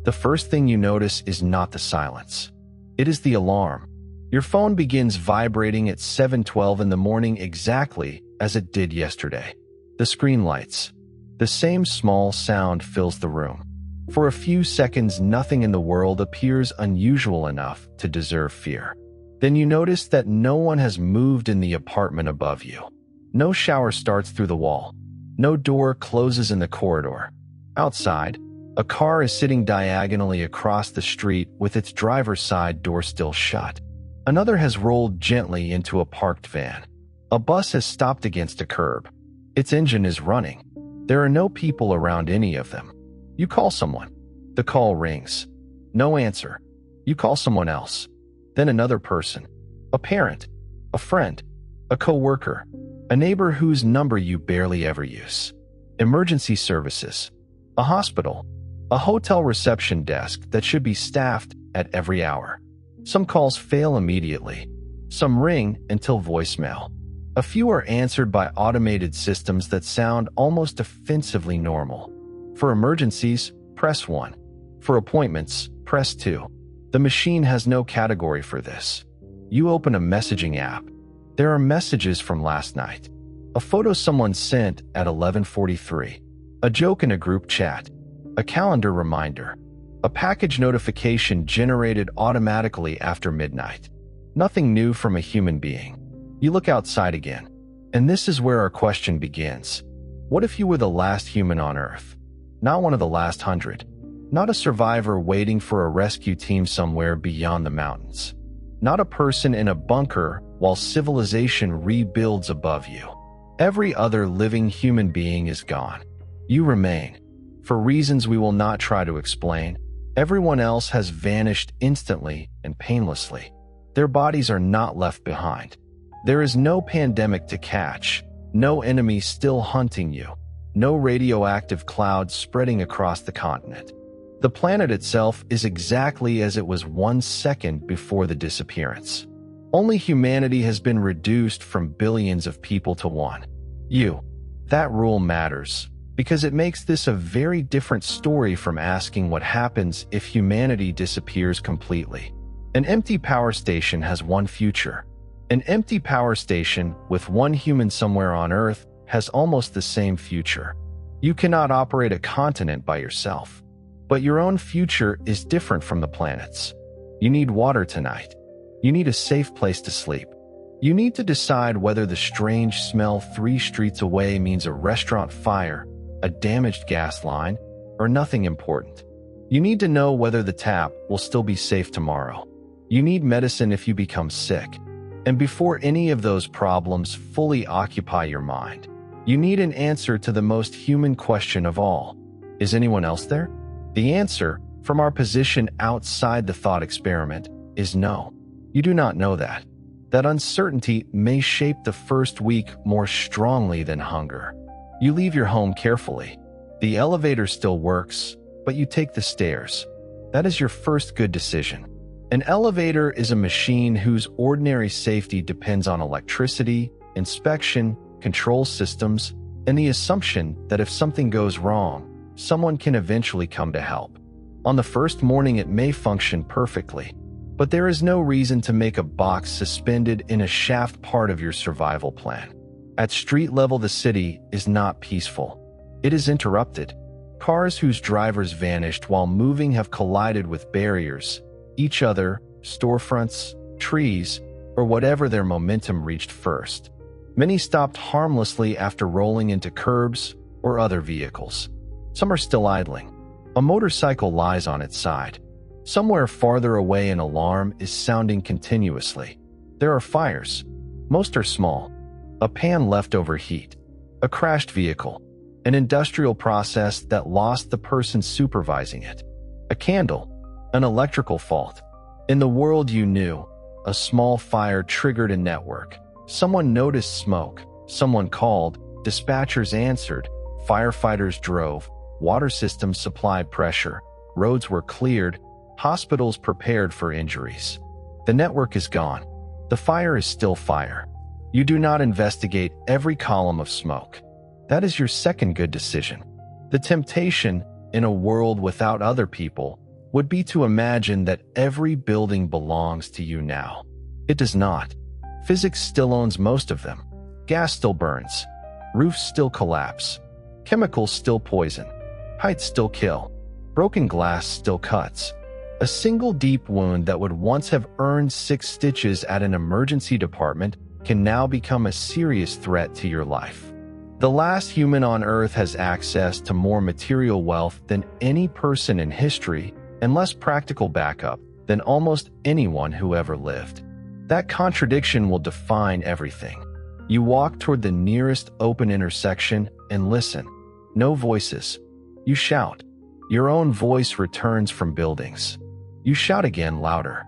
The first thing you notice is not the silence. It is the alarm. Your phone begins vibrating at 7:12 in the morning exactly as it did yesterday. The screen lights. The same small sound fills the room. For a few seconds, nothing in the world appears unusual enough to deserve fear. Then you notice that no one has moved in the apartment above you. No shower starts through the wall. No door closes in the corridor. Outside, a car is sitting diagonally across the street with its driver's side door still shut. Another has rolled gently into a parked van. A bus has stopped against a curb. Its engine is running. There are no people around any of them. You call someone. The call rings. No answer. You call someone else. Then another person. A parent. A friend. A coworker. A neighbor whose number you barely ever use. Emergency services. A hospital. A hotel reception desk that should be staffed at every hour. Some calls fail immediately. Some ring until voicemail. A few are answered by automated systems that sound almost offensively normal. For emergencies, press 1. For appointments, press 2. The machine has no category for this. You open a messaging app. There are messages from last night. A photo someone sent at 11:43. A joke in a group chat. A calendar reminder. A package notification generated automatically after midnight. Nothing new from a human being. You look outside again. And this is where our question begins. What if you were the last human on Earth? Not one of the last 100. Not a survivor waiting for a rescue team somewhere beyond the mountains. Not a person in a bunker while civilization rebuilds above you. Every other living human being is gone. You remain. For reasons we will not try to explain, everyone else has vanished instantly and painlessly. Their bodies are not left behind. There is no pandemic to catch, no enemy still hunting you, no radioactive clouds spreading across the continent. The planet itself is exactly as it was 1 second before the disappearance. Only humanity has been reduced from billions of people to one. You. That rule matters, because it makes this a very different story from asking what happens if humanity disappears completely. An empty power station has one future. An empty power station with one human somewhere on Earth has almost the same future. You cannot operate a continent by yourself. But your own future is different from the planet's. You need water tonight. You need a safe place to sleep. You need to decide whether the strange smell 3 streets away means a restaurant fire, a damaged gas line, or nothing important. You need to know whether the tap will still be safe tomorrow. You need medicine if you become sick. And before any of those problems fully occupy your mind, you need an answer to the most human question of all. Is anyone else there? The answer, from our position outside the thought experiment, is no. You do not know that. That uncertainty may shape the first week more strongly than hunger. You leave your home carefully. The elevator still works, but you take the stairs. That is your first good decision. An elevator is a machine whose ordinary safety depends on electricity, inspection, control systems, and the assumption that if something goes wrong, someone can eventually come to help. On the first morning it may function perfectly, but there is no reason to make a box suspended in a shaft part of your survival plan. At street level, the city is not peaceful. It is interrupted. Cars whose drivers vanished while moving have collided with barriers, each other, storefronts, trees, or whatever their momentum reached first. Many stopped harmlessly after rolling into curbs or other vehicles. Some are still idling. A motorcycle lies on its side. Somewhere farther away, an alarm is sounding continuously. There are fires. Most are small. A pan left overheat. A crashed vehicle. An industrial process that lost the person supervising it. A candle. An electrical fault. In the world you knew, a small fire triggered a network. Someone noticed smoke. Someone called. Dispatchers answered. Firefighters drove. Water systems supplied pressure. Roads were cleared. Hospitals prepared for injuries. The network is gone. The fire is still fire. You do not investigate every column of smoke. That is your second good decision. The temptation, in a world without other people, would be to imagine that every building belongs to you now. It does not. Physics still owns most of them. Gas still burns. Roofs still collapse. Chemicals still poison. Heights still kill. Broken glass still cuts. A single deep wound that would once have earned 6 stitches at an emergency department can now become a serious threat to your life. The last human on Earth has access to more material wealth than any person in history and less practical backup than almost anyone who ever lived. That contradiction will define everything. You walk toward the nearest open intersection and listen. No voices. You shout. Your own voice returns from buildings. You shout again, louder.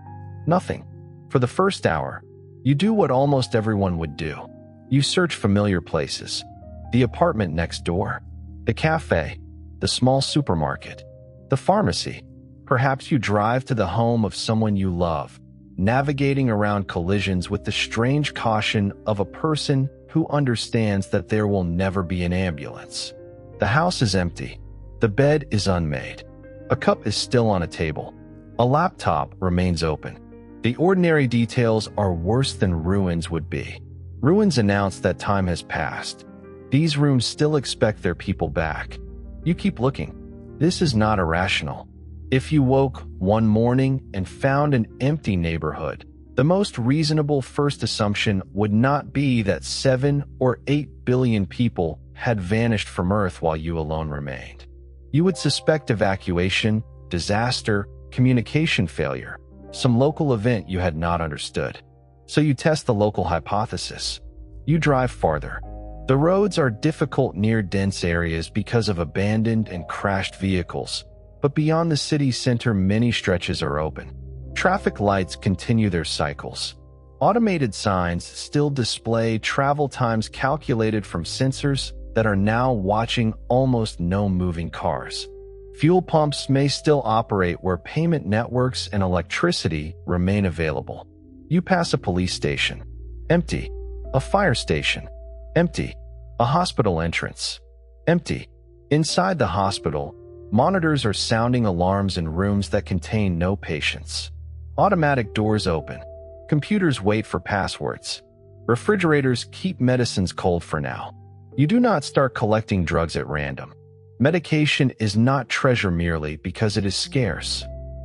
Nothing. For the first hour, you do what almost everyone would do. You search familiar places. The apartment next door. The cafe. The small supermarket. The pharmacy. Perhaps you drive to the home of someone you love, navigating around collisions with the strange caution of a person who understands that there will never be an ambulance. The house is empty. The bed is unmade. A cup is still on a table. A laptop remains open. The ordinary details are worse than ruins would be. Ruins announce that time has passed. These rooms still expect their people back. You keep looking. This is not irrational. If you woke one morning and found an empty neighborhood, the most reasonable first assumption would not be that 7 or 8 billion people had vanished from Earth while you alone remained. You would suspect evacuation, disaster, communication failure, some local event you had not understood. So you test the local hypothesis. You drive farther. The roads are difficult near dense areas because of abandoned and crashed vehicles, but beyond the city center many stretches are open. Traffic lights continue their cycles. Automated signs still display travel times calculated from sensors that are now watching almost no moving cars. Fuel pumps may still operate where payment networks and electricity remain available. You pass a police station. Empty. A fire station. Empty. A hospital entrance. Empty. Inside the hospital, monitors are sounding alarms in rooms that contain no patients. Automatic doors open. Computers wait for passwords. Refrigerators keep medicines cold for now. You do not start collecting drugs at random. Medication is not treasure merely because it is scarce.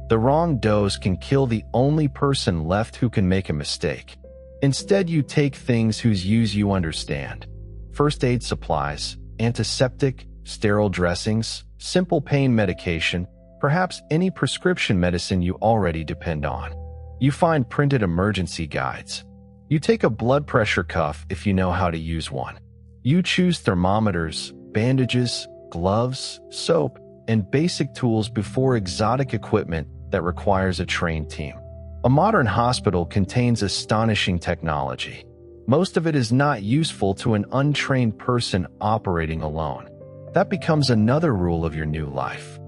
The wrong dose can kill the only person left who can make a mistake. Instead, you take things whose use you understand. First aid supplies, antiseptic, sterile dressings, simple pain medication, perhaps any prescription medicine you already depend on. You find printed emergency guides. You take a blood pressure cuff if you know how to use one. You choose thermometers, bandages, gloves, soap, and basic tools before exotic equipment that requires a trained team. A modern hospital contains astonishing technology. Most of it is not useful to an untrained person operating alone. That becomes another rule of your new life.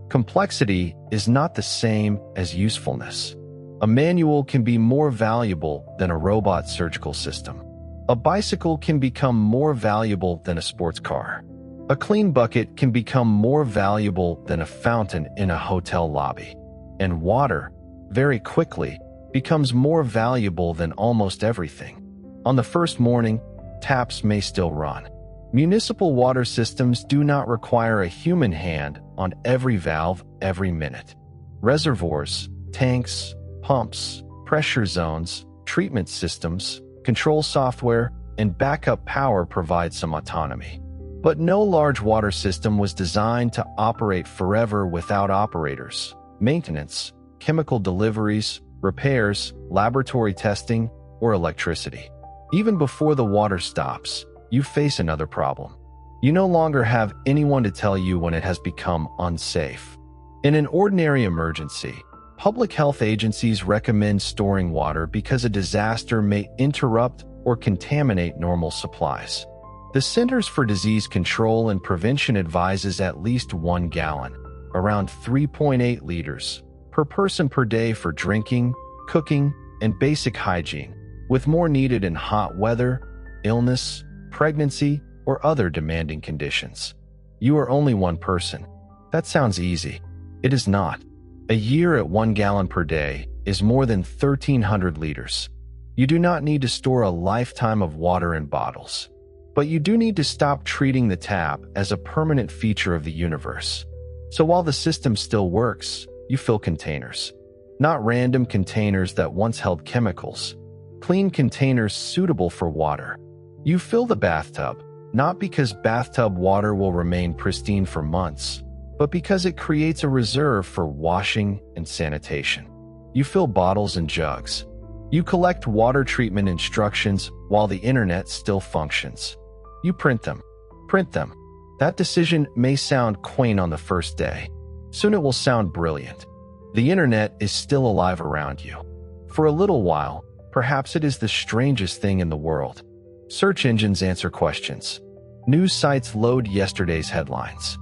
Complexity is not the same as usefulness. A manual can be more valuable than a robot surgical system. A bicycle can become more valuable than a sports car. A clean bucket can become more valuable than a fountain in a hotel lobby. And water, very quickly, becomes more valuable than almost everything. On the first morning, taps may still run. Municipal water systems do not require a human hand on every valve every minute. Reservoirs, tanks, pumps, pressure zones, treatment systems, control software, and backup power provide some autonomy. But no large water system was designed to operate forever without operators, maintenance, chemical deliveries, repairs, laboratory testing, or electricity. Even before the water stops, you face another problem. You no longer have anyone to tell you when it has become unsafe. In an ordinary emergency, public health agencies recommend storing water because a disaster may interrupt or contaminate normal supplies. The Centers for Disease Control and Prevention advises at least 1 gallon, around 3.8 liters, per person per day for drinking, cooking, and basic hygiene, with more needed in hot weather, illness, pregnancy, or other demanding conditions. You are only one person. That sounds easy. It is not. A year at 1 gallon per day is more than 1,300 liters. You do not need to store a lifetime of water in bottles. But you do need to stop treating the tap as a permanent feature of the universe. So while the system still works, you fill containers. Not random containers that once held chemicals. Clean containers suitable for water. You fill the bathtub, not because bathtub water will remain pristine for months, but because it creates a reserve for washing and sanitation. You fill bottles and jugs. You collect water treatment instructions while the internet still functions. You print them. Print them. That decision may sound quaint on the first day. Soon it will sound brilliant. The internet is still alive around you. For a little while, perhaps it is the strangest thing in the world. Search engines answer questions. News sites load yesterday's headlines.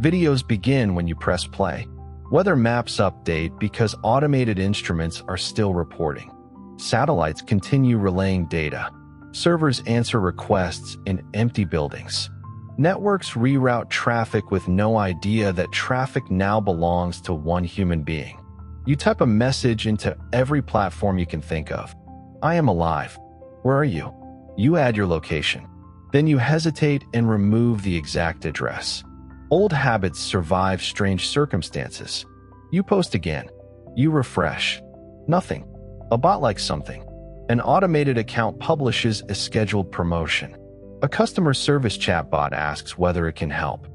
Videos begin when you press play. Weather maps update because automated instruments are still reporting. Satellites continue relaying data. Servers answer requests in empty buildings. Networks reroute traffic with no idea that traffic now belongs to one human being. You type a message into every platform you can think of. I am alive. Where are you? You add your location. Then you hesitate and remove the exact address. Old habits survive strange circumstances. You post again. You refresh. Nothing. A bot likes something. An automated account publishes a scheduled promotion. A customer service chatbot asks whether it can help.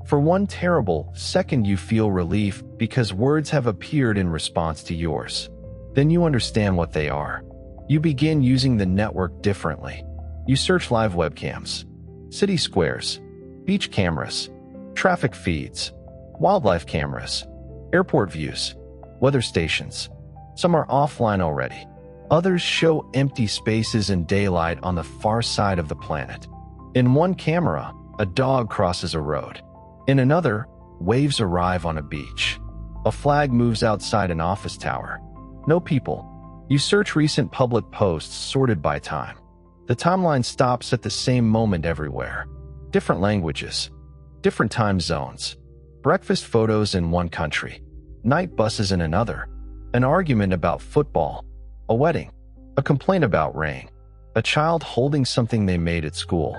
For one terrible second you feel relief because words have appeared in response to yours. Then you understand what they are. You begin using the network differently. You search live webcams, city squares, beach cameras, traffic feeds, wildlife cameras, airport views, weather stations. Some are offline already. Others show empty spaces and daylight on the far side of the planet. In one camera, a dog crosses a road. In another, waves arrive on a beach. A flag moves outside an office tower. No people. You search recent public posts sorted by time. The timeline stops at the same moment everywhere. Different languages. Different time zones. Breakfast photos in one country. Night buses in another. An argument about football. A wedding. A complaint about rain. A child holding something they made at school.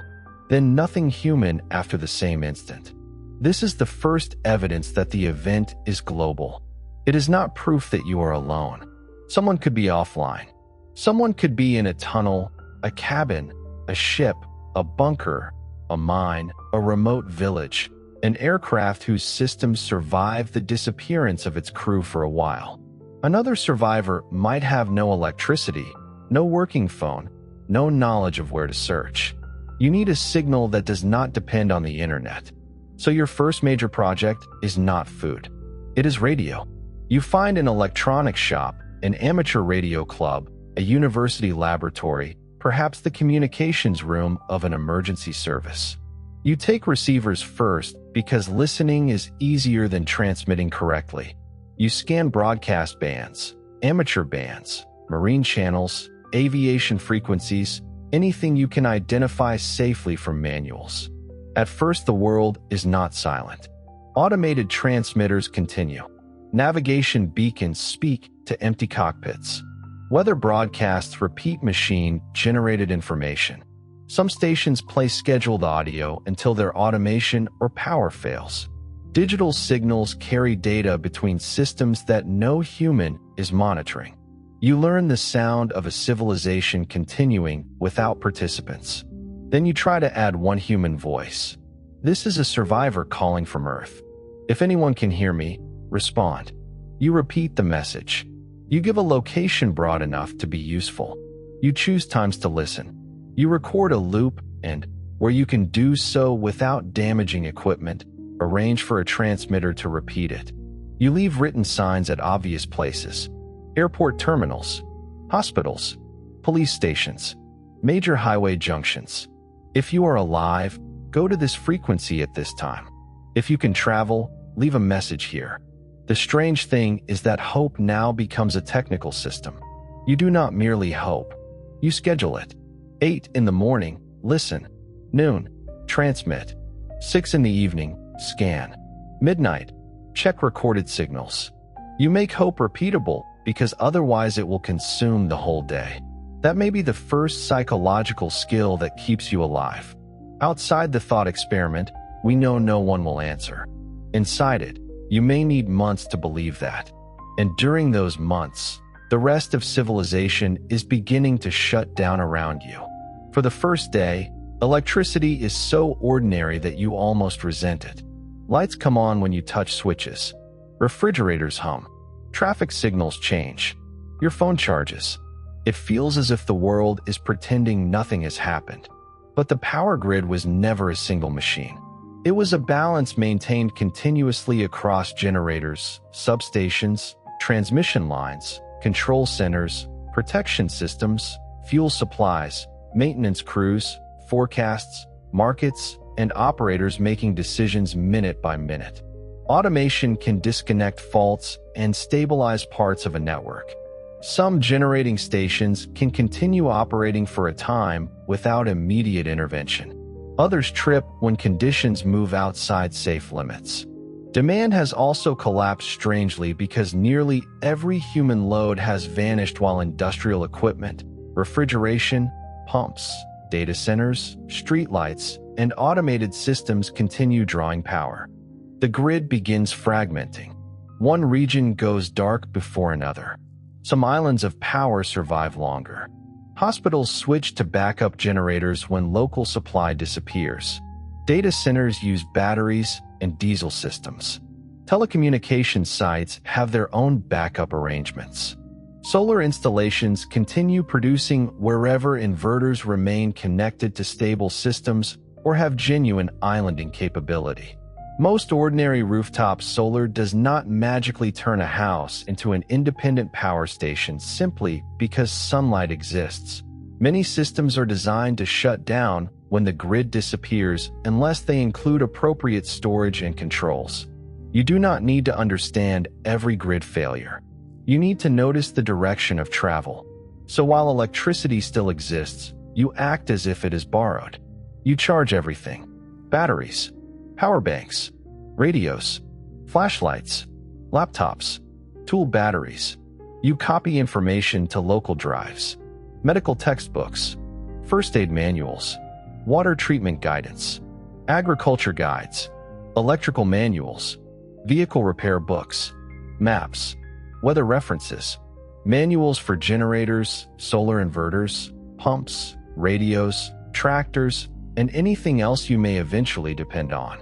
Then nothing human after the same instant. This is the first evidence that the event is global. It is not proof that you are alone. Someone could be offline. Someone could be in a tunnel, a cabin, a ship, a bunker, a mine, a remote village, an aircraft whose systems survived the disappearance of its crew for a while. Another survivor might have no electricity, no working phone, no knowledge of where to search. You need a signal that does not depend on the internet. So your first major project is not food. It is radio. You find an electronics shop, an amateur radio club, a university laboratory, perhaps the communications room of an emergency service. You take receivers first because listening is easier than transmitting correctly. You scan broadcast bands, amateur bands, marine channels, aviation frequencies, anything you can identify safely from manuals. At first, the world is not silent. Automated transmitters continue. Navigation beacons speak to empty cockpits. Weather broadcasts repeat machine-generated information. Some stations play scheduled audio until their automation or power fails. Digital signals carry data between systems that no human is monitoring. You learn the sound of a civilization continuing without participants. Then you try to add one human voice. This is a survivor calling from Earth. If anyone can hear me, respond. You repeat the message. You give a location broad enough to be useful. You choose times to listen. You record a loop and, where you can do so without damaging equipment, arrange for a transmitter to repeat it. You leave written signs at obvious places. Airport terminals, hospitals, police stations, major highway junctions. If you are alive, go to this frequency at this time. If you can travel, leave a message here. The strange thing is that hope now becomes a technical system. You do not merely hope. You schedule it. 8 in the morning, listen. Noon, transmit. 6 in the evening, scan. Midnight, check recorded signals. You make hope repeatable because otherwise it will consume the whole day. That may be the first psychological skill that keeps you alive. Outside the thought experiment, we know no one will answer. Inside it, you may need months to believe that. And during those months, the rest of civilization is beginning to shut down around you. For the first day, electricity is so ordinary that you almost resent it. Lights come on when you touch switches. Refrigerators hum. Traffic signals change. Your phone charges. It feels as if the world is pretending nothing has happened. But the power grid was never a single machine. It was a balance maintained continuously across generators, substations, transmission lines, control centers, protection systems, fuel supplies, maintenance crews, forecasts, markets, and operators making decisions minute by minute. Automation can disconnect faults and stabilize parts of a network. Some generating stations can continue operating for a time without immediate intervention. Others trip when conditions move outside safe limits. Demand has also collapsed strangely because nearly every human load has vanished while industrial equipment, refrigeration, pumps, data centers, streetlights, and automated systems continue drawing power. The grid begins fragmenting. One region goes dark before another. Some islands of power survive longer. Hospitals switch to backup generators when local supply disappears. Data centers use batteries and diesel systems. Telecommunications sites have their own backup arrangements. Solar installations continue producing wherever inverters remain connected to stable systems or have genuine islanding capability. Most ordinary rooftop solar does not magically turn a house into an independent power station simply because sunlight exists. Many systems are designed to shut down when the grid disappears unless they include appropriate storage and controls. You do not need to understand every grid failure. You need to notice the direction of travel. So while electricity still exists, you act as if it is borrowed. You charge everything: batteries, power banks, radios, flashlights, laptops, tool batteries. You copy information to local drives, medical textbooks, first aid manuals, water treatment guidance, agriculture guides, electrical manuals, vehicle repair books, maps, weather references, manuals for generators, solar inverters, pumps, radios, tractors, and anything else you may eventually depend on.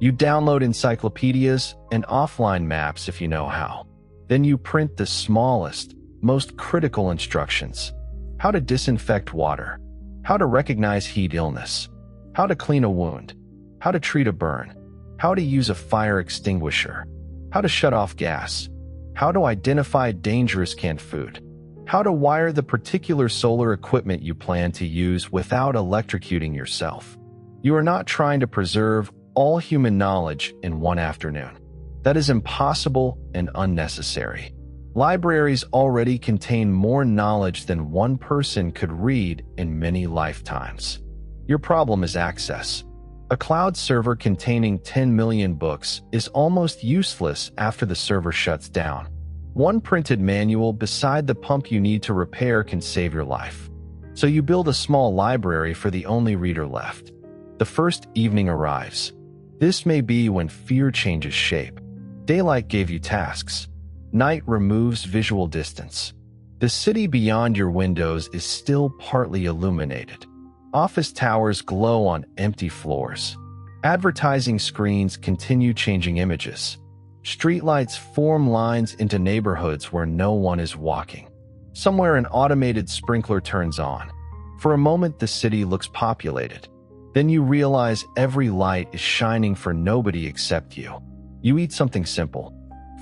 You download encyclopedias and offline maps if you know how. Then you print the smallest, most critical instructions: how to disinfect water, how to recognize heat illness, how to clean a wound, how to treat a burn, how to use a fire extinguisher, how to shut off gas, how to identify dangerous canned food, how to wire the particular solar equipment you plan to use without electrocuting yourself. You are not trying to preserve all human knowledge in one afternoon. That is impossible and unnecessary. Libraries already contain more knowledge than one person could read in many lifetimes. Your problem is access. A cloud server containing 10 million books is almost useless after the server shuts down. One printed manual beside the pump you need to repair can save your life. So you build a small library for the only reader left. The first evening arrives. This may be when fear changes shape. Daylight gave you tasks. Night removes visual distance. The city beyond your windows is still partly illuminated. Office towers glow on empty floors. Advertising screens continue changing images. Streetlights form lines into neighborhoods where no one is walking. Somewhere an automated sprinkler turns on. For a moment, the city looks populated. Then you realize every light is shining for nobody except you. You eat something simple.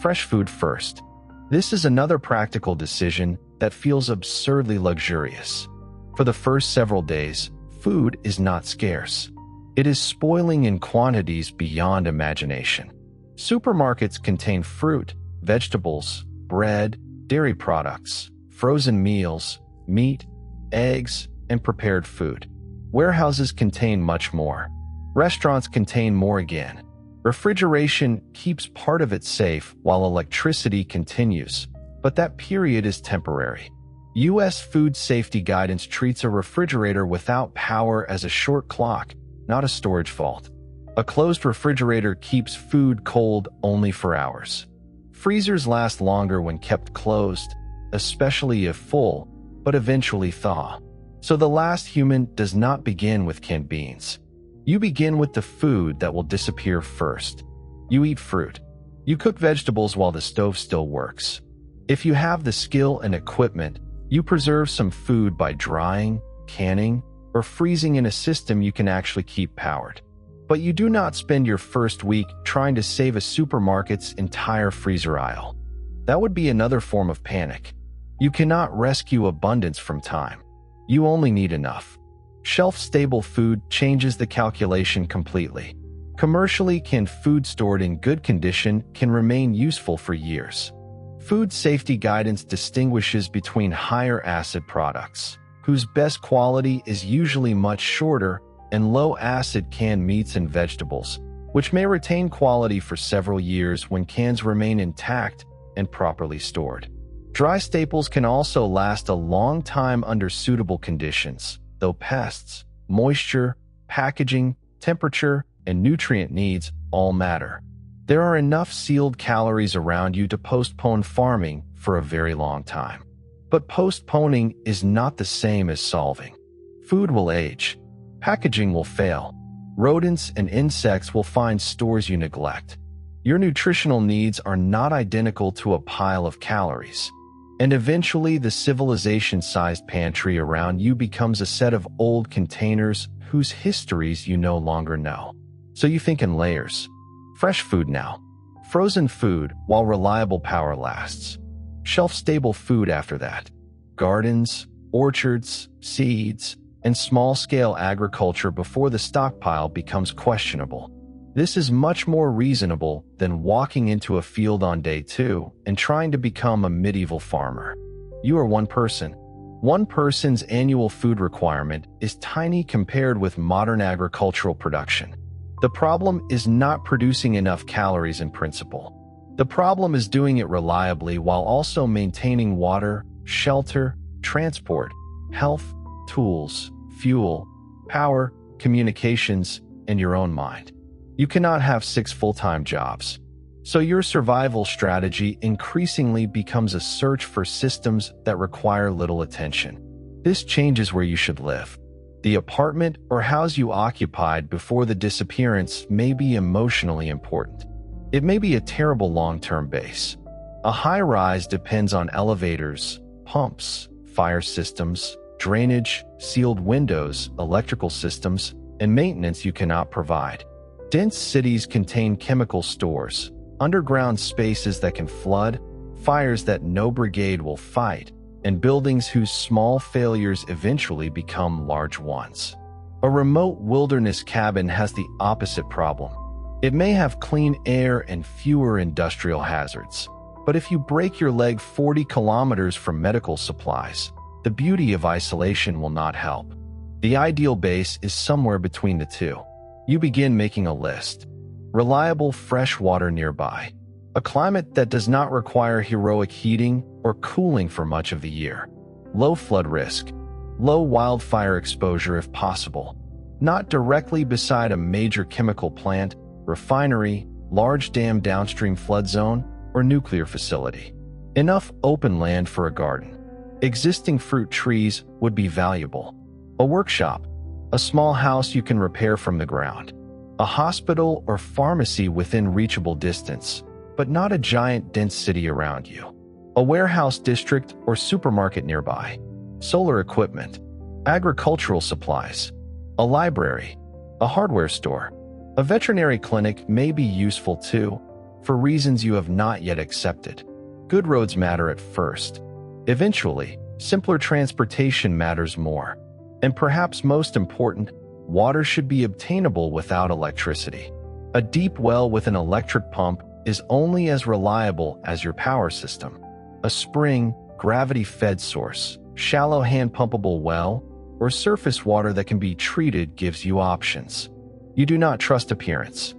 Fresh food first. This is another practical decision that feels absurdly luxurious. For the first several days, food is not scarce. It is spoiling in quantities beyond imagination. Supermarkets contain fruit, vegetables, bread, dairy products, frozen meals, meat, eggs, and prepared food. Warehouses contain much more. Restaurants contain more again. Refrigeration keeps part of it safe while electricity continues, but that period is temporary. U.S. food safety guidance treats a refrigerator without power as a short clock, not a storage fault. A closed refrigerator keeps food cold only for hours. Freezers last longer when kept closed, especially if full, but eventually thaw. So the last human does not begin with canned beans. You begin with the food that will disappear first. You eat fruit. You cook vegetables while the stove still works. If you have the skill and equipment, you preserve some food by drying, canning, or freezing in a system you can actually keep powered. But you do not spend your first week trying to save a supermarket's entire freezer aisle. That would be another form of panic. You cannot rescue abundance from time. You only need enough. Shelf-stable food changes the calculation completely. Commercially canned food stored in good condition can remain useful for years. Food safety guidance distinguishes between higher acid products, whose best quality is usually much shorter, and low-acid canned meats and vegetables, which may retain quality for several years when cans remain intact and properly stored. Dry staples can also last a long time under suitable conditions, though pests, moisture, packaging, temperature, and nutrient needs all matter. There are enough sealed calories around you to postpone farming for a very long time. But postponing is not the same as solving. Food will age. Packaging will fail. Rodents and insects will find stores you neglect. Your nutritional needs are not identical to a pile of calories. And eventually, the civilization-sized pantry around you becomes a set of old containers whose histories you no longer know. So you think in layers. Fresh food now. Frozen food while reliable power lasts. Shelf-stable food after that. Gardens, orchards, seeds, and small-scale agriculture before the stockpile becomes questionable. This is much more reasonable than walking into a field on day 2 and trying to become a medieval farmer. You are one person. One person's annual food requirement is tiny compared with modern agricultural production. The problem is not producing enough calories in principle. The problem is doing it reliably while also maintaining water, shelter, transport, health, tools, fuel, power, communications, and your own mind. You cannot have 6 full-time jobs. So your survival strategy increasingly becomes a search for systems that require little attention. This changes where you should live. The apartment or house you occupied before the disappearance may be emotionally important. It may be a terrible long-term base. A high-rise depends on elevators, pumps, fire systems, drainage, sealed windows, electrical systems, and maintenance you cannot provide. Dense cities contain chemical stores, underground spaces that can flood, fires that no brigade will fight, and buildings whose small failures eventually become large ones. A remote wilderness cabin has the opposite problem. It may have clean air and fewer industrial hazards, but if you break your leg 40 kilometers from medical supplies, the beauty of isolation will not help. The ideal base is somewhere between the two. You begin making a list. Reliable fresh water nearby. A climate that does not require heroic heating or cooling for much of the year. Low flood risk. Low wildfire exposure if possible. Not directly beside a major chemical plant, refinery, large dam downstream flood zone, or nuclear facility. Enough open land for a garden. Existing fruit trees would be valuable. A workshop. A small house you can repair from the ground. A hospital or pharmacy within reachable distance, but not a giant dense city around you. A warehouse district or supermarket nearby. Solar equipment. Agricultural supplies. A library. A hardware store. A veterinary clinic may be useful too, for reasons you have not yet accepted. Good roads matter at first. Eventually, simpler transportation matters more. And perhaps most important, water should be obtainable without electricity. A deep well with an electric pump is only as reliable as your power system. A spring, gravity-fed source, shallow hand-pumpable well, or surface water that can be treated gives you options. You do not trust appearance.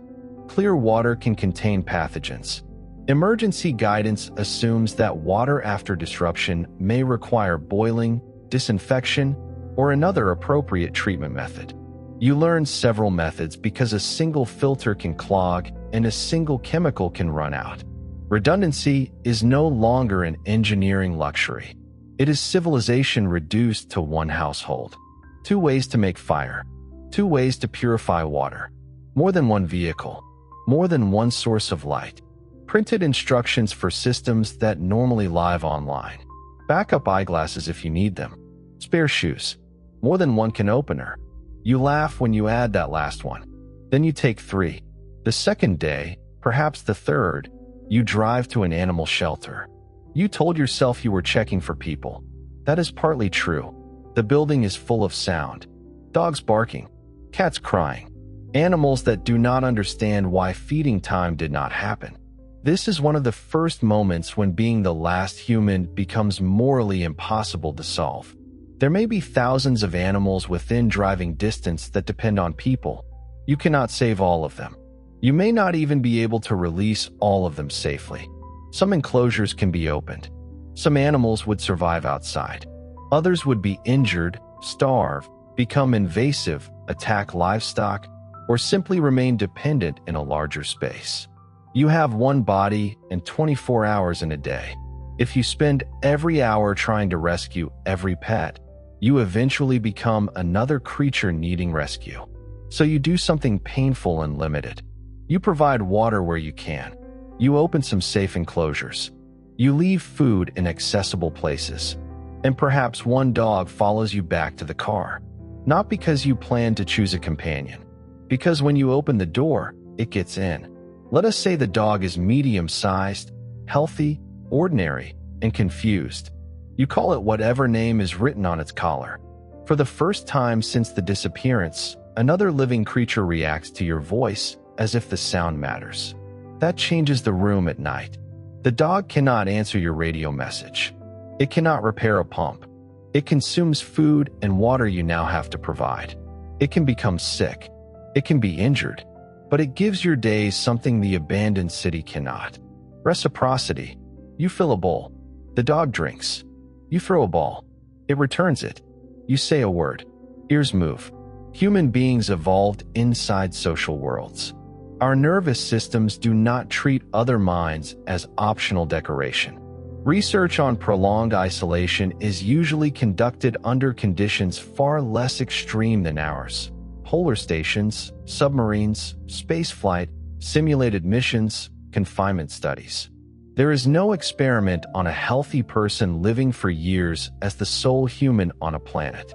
Clear water can contain pathogens. Emergency guidance assumes that water after disruption may require boiling, disinfection, or another appropriate treatment method. You learn several methods because a single filter can clog and a single chemical can run out. Redundancy is no longer an engineering luxury. It is civilization reduced to one household. 2 ways to make fire. 2 ways to purify water. More than one vehicle. More than one source of light. Printed instructions for systems that normally live online. Backup eyeglasses if you need them. Spare shoes. More than one can opener. You laugh when you add that last one. Then you take 3. The second day, perhaps the third, you drive to an animal shelter. You told yourself you were checking for people. That is partly true. The building is full of sound. Dogs barking. Cats crying. Animals that do not understand why feeding time did not happen. This is one of the first moments when being the last human becomes morally impossible to solve. There may be thousands of animals within driving distance that depend on people. You cannot save all of them. You may not even be able to release all of them safely. Some enclosures can be opened. Some animals would survive outside. Others would be injured, starve, become invasive, attack livestock, or simply remain dependent in a larger space. You have one body and 24 hours in a day. If you spend every hour trying to rescue every pet, you eventually become another creature needing rescue. So you do something painful and limited. You provide water where you can. You open some safe enclosures. You leave food in accessible places. And perhaps one dog follows you back to the car. Not because you plan to choose a companion. Because when you open the door, it gets in. Let us say the dog is medium-sized, healthy, ordinary, and confused. You call it whatever name is written on its collar. For the first time since the disappearance, another living creature reacts to your voice as if the sound matters. That changes the room at night. The dog cannot answer your radio message. It cannot repair a pump. It consumes food and water you now have to provide. It can become sick. It can be injured. But it gives your days something the abandoned city cannot. Reciprocity. You fill a bowl. The dog drinks. You throw a ball. It returns it. You say a word. Ears move. Human beings evolved inside social worlds. Our nervous systems do not treat other minds as optional decoration. Research on prolonged isolation is usually conducted under conditions far less extreme than ours. Polar stations, submarines, spaceflight, simulated missions, confinement studies. There is no experiment on a healthy person living for years as the sole human on a planet.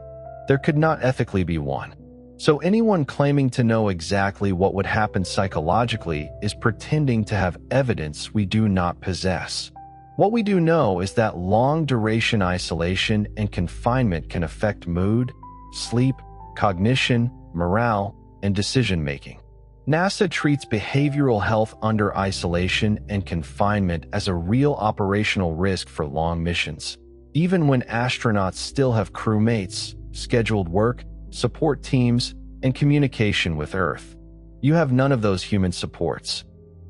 There could not ethically be one. So anyone claiming to know exactly what would happen psychologically is pretending to have evidence we do not possess. What we do know is that long-duration isolation and confinement can affect mood, sleep, cognition, morale, and decision-making. NASA treats behavioral health under isolation and confinement as a real operational risk for long missions. Even when astronauts still have crewmates, scheduled work, support teams, and communication with Earth. You have none of those human supports.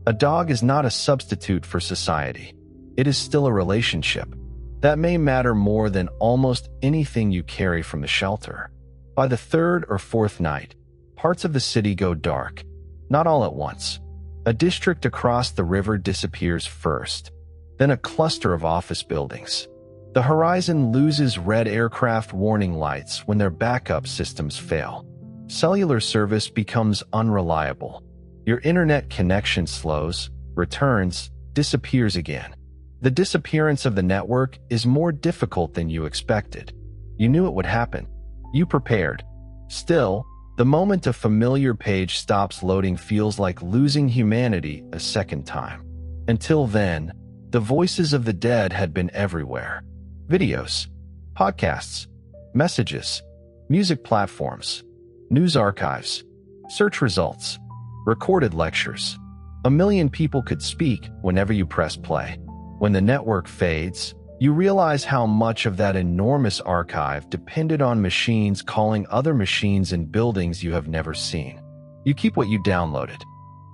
A dog is not a substitute for society. It is still a relationship. That may matter more than almost anything you carry from the shelter. By the 3rd or 4th night, parts of the city go dark. Not all at once. A district across the river disappears first, then a cluster of office buildings. The horizon loses red aircraft warning lights when their backup systems fail. Cellular service becomes unreliable. Your internet connection slows, returns, disappears again. The disappearance of the network is more difficult than you expected. You knew it would happen. You prepared. Still, the moment a familiar page stops loading feels like losing humanity a second time. Until then, the voices of the dead had been everywhere. Videos, podcasts, messages, music platforms, news archives, search results, recorded lectures. A million people could speak whenever you press play. When the network fades, you realize how much of that enormous archive depended on machines calling other machines in buildings you have never seen. You keep what you downloaded.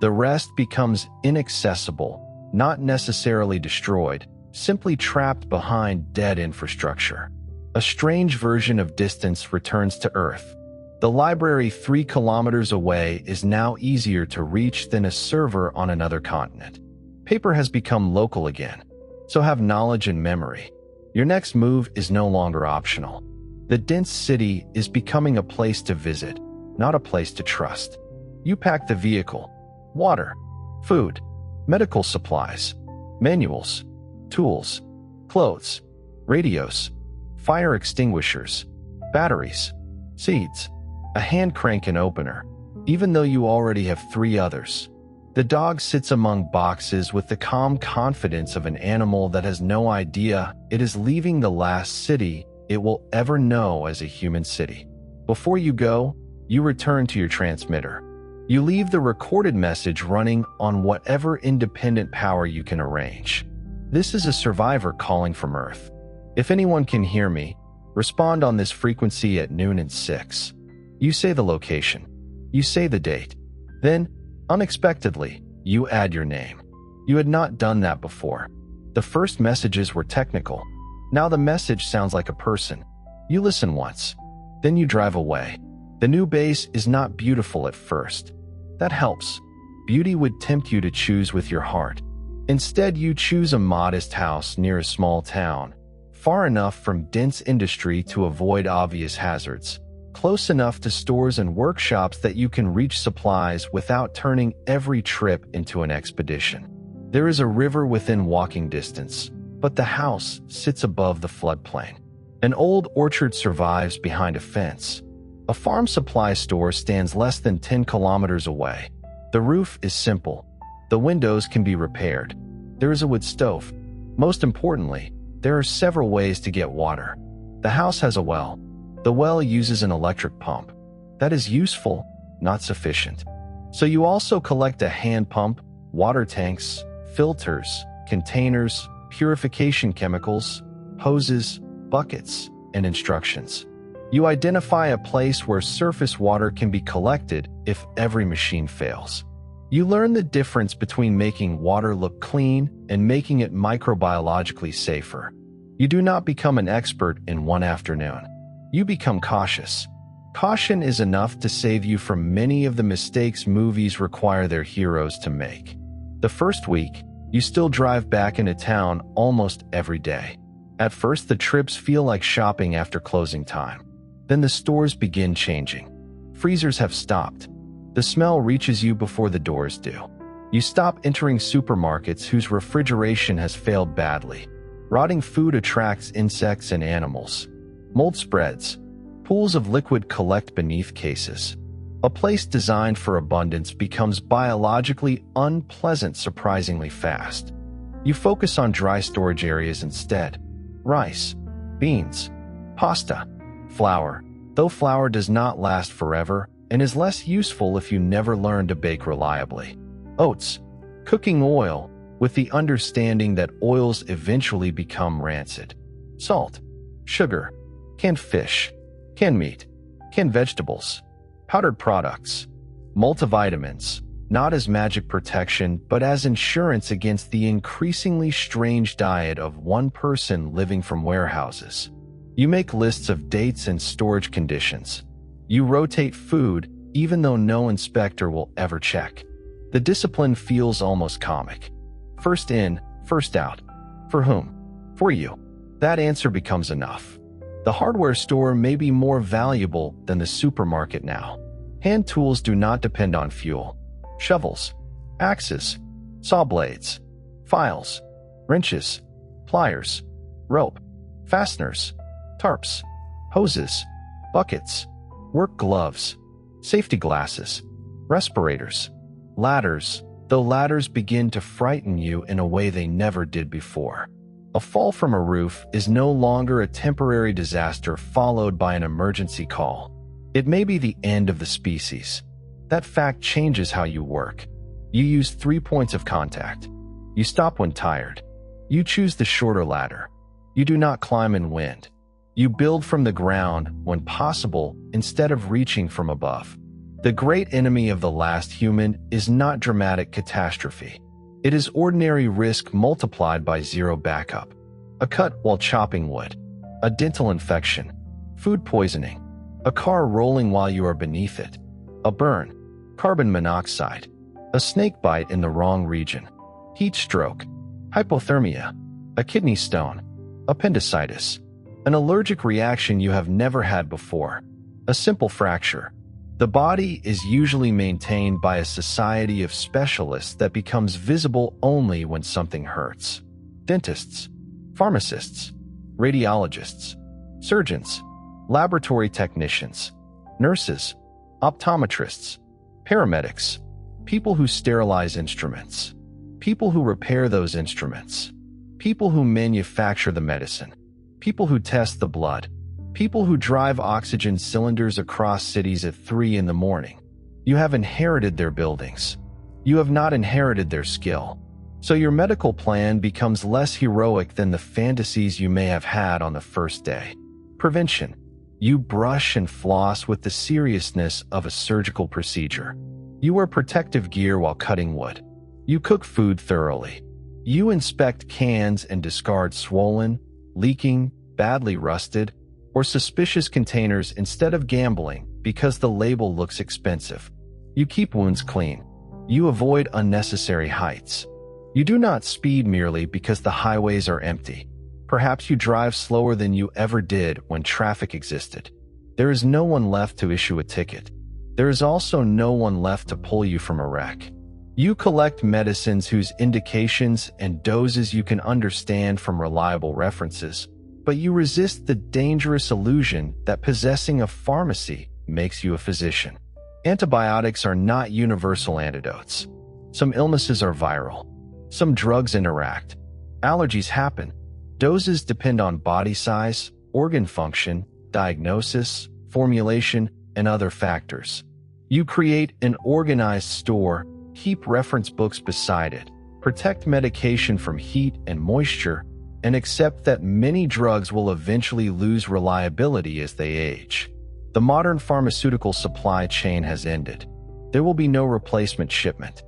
The rest becomes inaccessible, not necessarily destroyed, simply trapped behind dead infrastructure. A strange version of distance returns to Earth. The library 3 kilometers away is now easier to reach than a server on another continent. Paper has become local again, so have knowledge and memory. Your next move is no longer optional. The dense city is becoming a place to visit, not a place to trust. You pack the vehicle: water, food, medical supplies, manuals, tools, clothes, radios, fire extinguishers, batteries, seeds, a hand crank and opener, even though you already have 3 others. The dog sits among boxes with the calm confidence of an animal that has no idea it is leaving the last city it will ever know as a human city. Before you go, you return to your transmitter. You leave the recorded message running on whatever independent power you can arrange. This is a survivor calling from Earth. If anyone can hear me, respond on this frequency at noon and 6. You say the location. You say the date. Then, unexpectedly, you add your name. You had not done that before. The first messages were technical. Now the message sounds like a person. You listen once. Then you drive away. The new base is not beautiful at first. That helps. Beauty would tempt you to choose with your heart. Instead, you choose a modest house near a small town, far enough from dense industry to avoid obvious hazards, close enough to stores and workshops that you can reach supplies without turning every trip into an expedition. There is a river within walking distance, but the house sits above the floodplain. An old orchard survives behind a fence. A farm supply store stands less than 10 kilometers away. The roof is simple. The windows can be repaired. There is a wood stove. Most importantly, there are several ways to get water. The house has a well. The well uses an electric pump. That is useful, not sufficient. So you also collect a hand pump, water tanks, filters, containers, purification chemicals, hoses, buckets, and instructions. You identify a place where surface water can be collected if every machine fails. You learn the difference between making water look clean and making it microbiologically safer. You do not become an expert in one afternoon. You become cautious. Caution is enough to save you from many of the mistakes movies require their heroes to make. The first week, you still drive back into town almost every day. At first, the trips feel like shopping after closing time. Then the stores begin changing. Freezers have stopped. The smell reaches you before the doors do. You stop entering supermarkets whose refrigeration has failed badly. Rotting food attracts insects and animals. Mold spreads. Pools of liquid collect beneath cases. A place designed for abundance becomes biologically unpleasant surprisingly fast. You focus on dry storage areas instead. Rice, beans, pasta, flour, though flour does not last forever and is less useful if you never learn to bake reliably. Oats, cooking oil, with the understanding that oils eventually become rancid. Salt, sugar, canned fish, canned meat, canned vegetables, powdered products, multivitamins, not as magic protection, but as insurance against the increasingly strange diet of one person living from warehouses. You make lists of dates and storage conditions. You rotate food, even though no inspector will ever check. The discipline feels almost comic. First in, first out. For whom? For you. That answer becomes enough. The hardware store may be more valuable than the supermarket now. Hand tools do not depend on fuel. Shovels, axes, saw blades, files, wrenches, pliers, rope, fasteners, tarps, hoses, buckets, work gloves, safety glasses, respirators, ladders, though ladders begin to frighten you in a way they never did before. A fall from a roof is no longer a temporary disaster followed by an emergency call. It may be the end of the species. That fact changes how you work. You use 3 points of contact. You stop when tired. You choose the shorter ladder. You do not climb in wind. You build from the ground when possible instead of reaching from above. The great enemy of the last human is not dramatic catastrophe. It is ordinary risk multiplied by zero backup. A cut while chopping wood, a dental infection, food poisoning, a car rolling while you are beneath it, a burn, carbon monoxide, a snake bite in the wrong region, heat stroke, hypothermia, a kidney stone, appendicitis, an allergic reaction you have never had before, a simple fracture. The body is usually maintained by a society of specialists that becomes visible only when something hurts. Dentists, pharmacists, radiologists, surgeons, laboratory technicians, nurses, optometrists, paramedics, people who sterilize instruments, people who repair those instruments, people who manufacture the medicine, people who test the blood, people who drive oxygen cylinders across cities at 3 in the morning. You have inherited their buildings. You have not inherited their skill. So your medical plan becomes less heroic than the fantasies you may have had on the first day. Prevention. You brush and floss with the seriousness of a surgical procedure. You wear protective gear while cutting wood. You cook food thoroughly. You inspect cans and discard swollen, leaking, badly rusted, or suspicious containers instead of gambling because the label looks expensive. You keep wounds clean. You avoid unnecessary heights. You do not speed merely because the highways are empty. Perhaps you drive slower than you ever did when traffic existed. There is no one left to issue a ticket. There is also no one left to pull you from a wreck. You collect medicines whose indications and doses you can understand from reliable references, but you resist the dangerous illusion that possessing a pharmacy makes you a physician. Antibiotics are not universal antidotes. Some illnesses are viral. Some drugs interact. Allergies happen. Doses depend on body size, organ function, diagnosis, formulation, and other factors. You create an organized store, keep reference books beside it, protect medication from heat and moisture, and accept that many drugs will eventually lose reliability as they age. The modern pharmaceutical supply chain has ended. There will be no replacement shipment.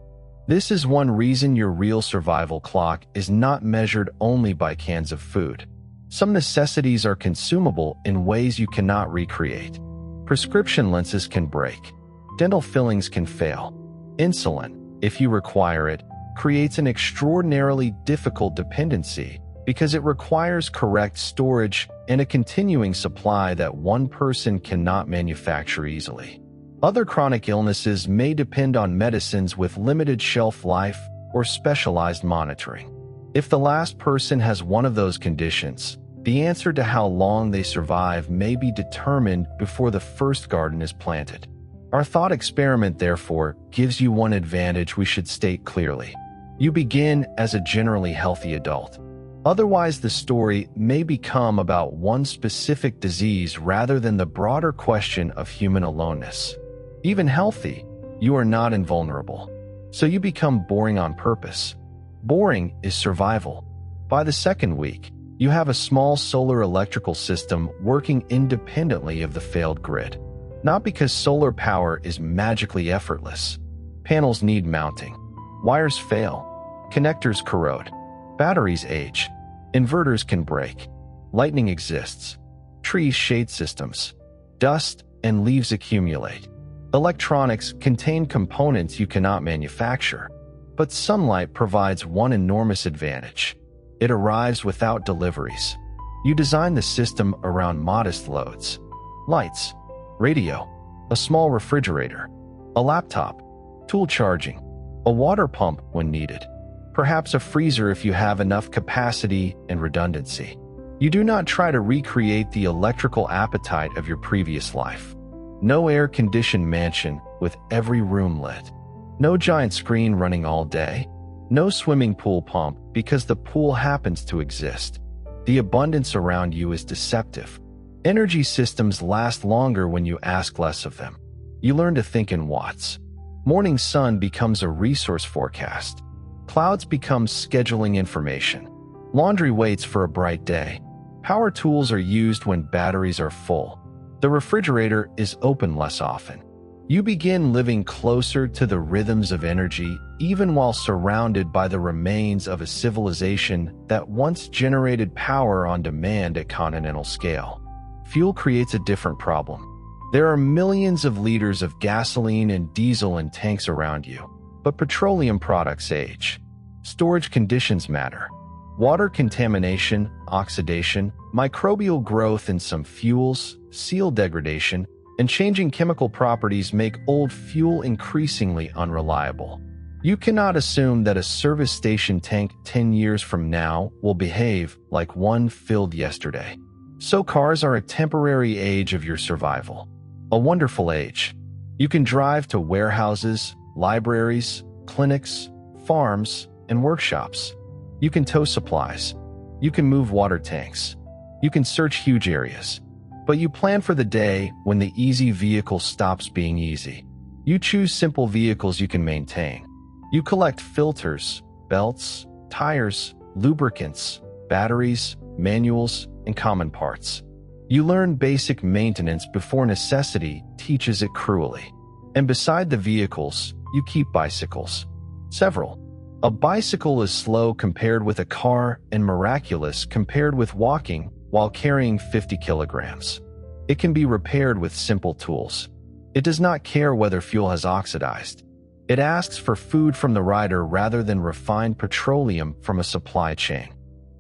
This is one reason your real survival clock is not measured only by cans of food. Some necessities are consumable in ways you cannot recreate. Prescription lenses can break. Dental fillings can fail. Insulin, if you require it, creates an extraordinarily difficult dependency because it requires correct storage and a continuing supply that one person cannot manufacture easily. Other chronic illnesses may depend on medicines with limited shelf life or specialized monitoring. If the last person has one of those conditions, the answer to how long they survive may be determined before the first garden is planted. Our thought experiment, therefore, gives you one advantage we should state clearly. You begin as a generally healthy adult. Otherwise, the story may become about one specific disease rather than the broader question of human aloneness. Even healthy, you are not invulnerable. So you become boring on purpose. Boring is survival. By the second week, you have a small solar electrical system working independently of the failed grid. Not because solar power is magically effortless. Panels need mounting. Wires fail. Connectors corrode. Batteries age. Inverters can break. Lightning exists. Trees shade systems. Dust and leaves accumulate. Electronics contain components you cannot manufacture. But sunlight provides one enormous advantage. It arrives without deliveries. You design the system around modest loads. Lights, radio, a small refrigerator, a laptop, tool charging, a water pump when needed, perhaps a freezer if you have enough capacity and redundancy. You do not try to recreate the electrical appetite of your previous life. No air-conditioned mansion with every room lit. No giant screen running all day. No swimming pool pump because the pool happens to exist. The abundance around you is deceptive. Energy systems last longer when you ask less of them. You learn to think in watts. Morning sun becomes a resource forecast. Clouds become scheduling information. Laundry waits for a bright day. Power tools are used when batteries are full. The refrigerator is open less often. You begin living closer to the rhythms of energy, even while surrounded by the remains of a civilization that once generated power on demand at continental scale. Fuel creates a different problem. There are millions of liters of gasoline and diesel in tanks around you, but petroleum products age. Storage conditions matter. Water contamination, oxidation, microbial growth in some fuels, seal degradation, and changing chemical properties make old fuel increasingly unreliable. You cannot assume that a service station tank 10 years from now will behave like one filled yesterday. So cars are a temporary age of your survival. A wonderful age. You can drive to warehouses, libraries, clinics, farms, and workshops. You can tow supplies. You can move water tanks. You can search huge areas. But you plan for the day when the easy vehicle stops being easy. You choose simple vehicles you can maintain. You collect filters, belts, tires, lubricants, batteries, manuals, and common parts. You learn basic maintenance before necessity teaches it cruelly. And beside the vehicles, you keep bicycles. Several. A bicycle is slow compared with a car and miraculous compared with walking while carrying 50 kilograms. It can be repaired with simple tools. It does not care whether fuel has oxidized. It asks for food from the rider rather than refined petroleum from a supply chain.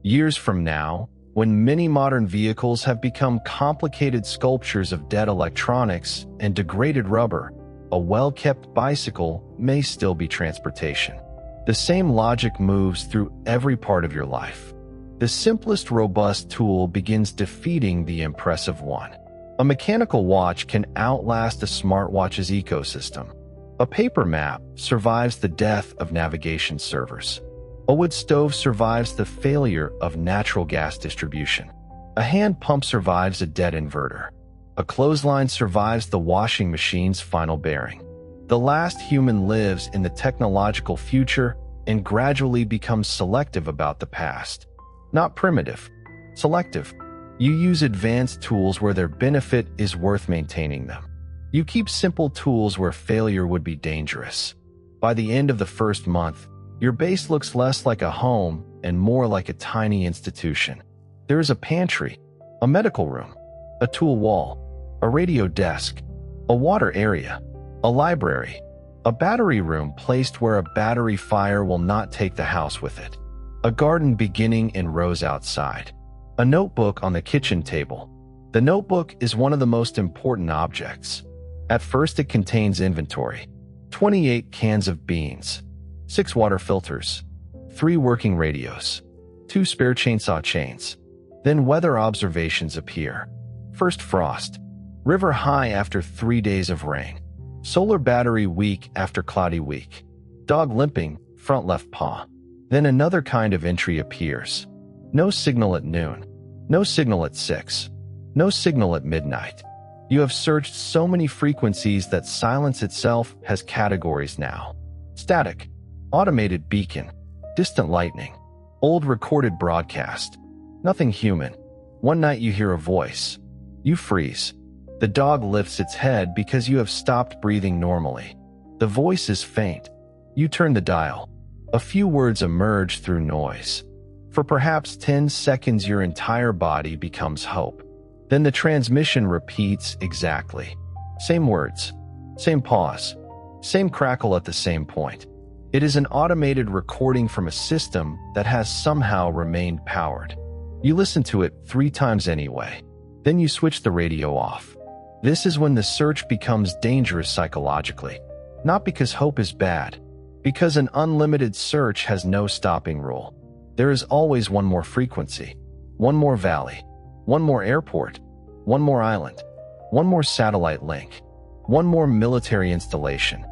Years from now, when many modern vehicles have become complicated sculptures of dead electronics and degraded rubber, a well-kept bicycle may still be transportation. The same logic moves through every part of your life. The simplest robust tool begins defeating the impressive one. A mechanical watch can outlast a smartwatch's ecosystem. A paper map survives the death of navigation servers. A wood stove survives the failure of natural gas distribution. A hand pump survives a dead inverter. A clothesline survives the washing machine's final bearing. The last human lives in the technological future and gradually becomes selective about the past. Not primitive, selective. You use advanced tools where their benefit is worth maintaining them. You keep simple tools where failure would be dangerous. By the end of the first month, your base looks less like a home and more like a tiny institution. There is a pantry, a medical room, a tool wall, a radio desk, a water area, a library, a battery room placed where a battery fire will not take the house with it, a garden beginning in rows outside, a notebook on the kitchen table. The notebook is one of the most important objects. At first it contains inventory, 28 cans of beans, 6 water filters, 3 working radios, 2 spare chainsaw chains. Then weather observations appear. First frost, river high after 3 days of rain, solar battery weak after cloudy week, dog limping, front left paw. Then another kind of entry appears. No signal at noon, no signal at 6, no signal at midnight. You have searched so many frequencies that silence itself has categories now. Static, automated beacon, distant lightning, old recorded broadcast. Nothing human. One night you hear a voice. You freeze. The dog lifts its head because you have stopped breathing normally. The voice is faint. You turn the dial. A few words emerge through noise. For perhaps 10 seconds your entire body becomes hope. Then the transmission repeats exactly. Same words, same pause, same crackle at the same point. It is an automated recording from a system that has somehow remained powered. You listen to it 3 times anyway. Then you switch the radio off. This is when the search becomes dangerous psychologically. Not because hope is bad, because an unlimited search has no stopping rule. There is always one more frequency, one more valley, one more airport, one more island, one more satellite link, one more military installation,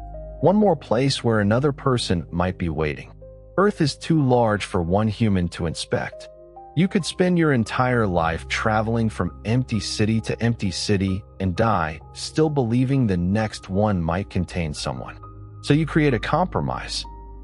one more place where another person might be waiting. Earth is too large for one human to inspect. You could spend your entire life traveling from empty city to empty city and die still believing the next one might contain someone. So you create a compromise.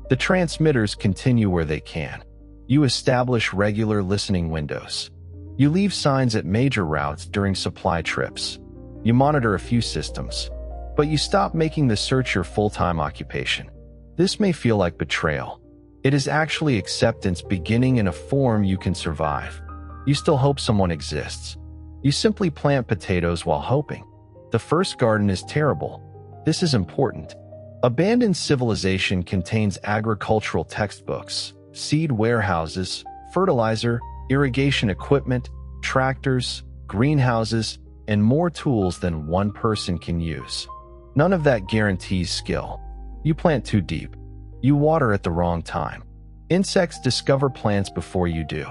The transmitters continue where they can. You establish regular listening windows. You leave signs at major routes during supply trips. You monitor a few systems. but you stop making the search your full-time occupation. This may feel like betrayal. It is actually acceptance beginning in a form you can survive. You still hope someone exists. You simply plant potatoes while hoping. The first garden is terrible. This is important. Abandoned civilization contains agricultural textbooks, seed warehouses, fertilizer, irrigation equipment, tractors, greenhouses, and more tools than one person can use. None of that guarantees skill. You plant too deep. You water at the wrong time. Insects discover plants before you do.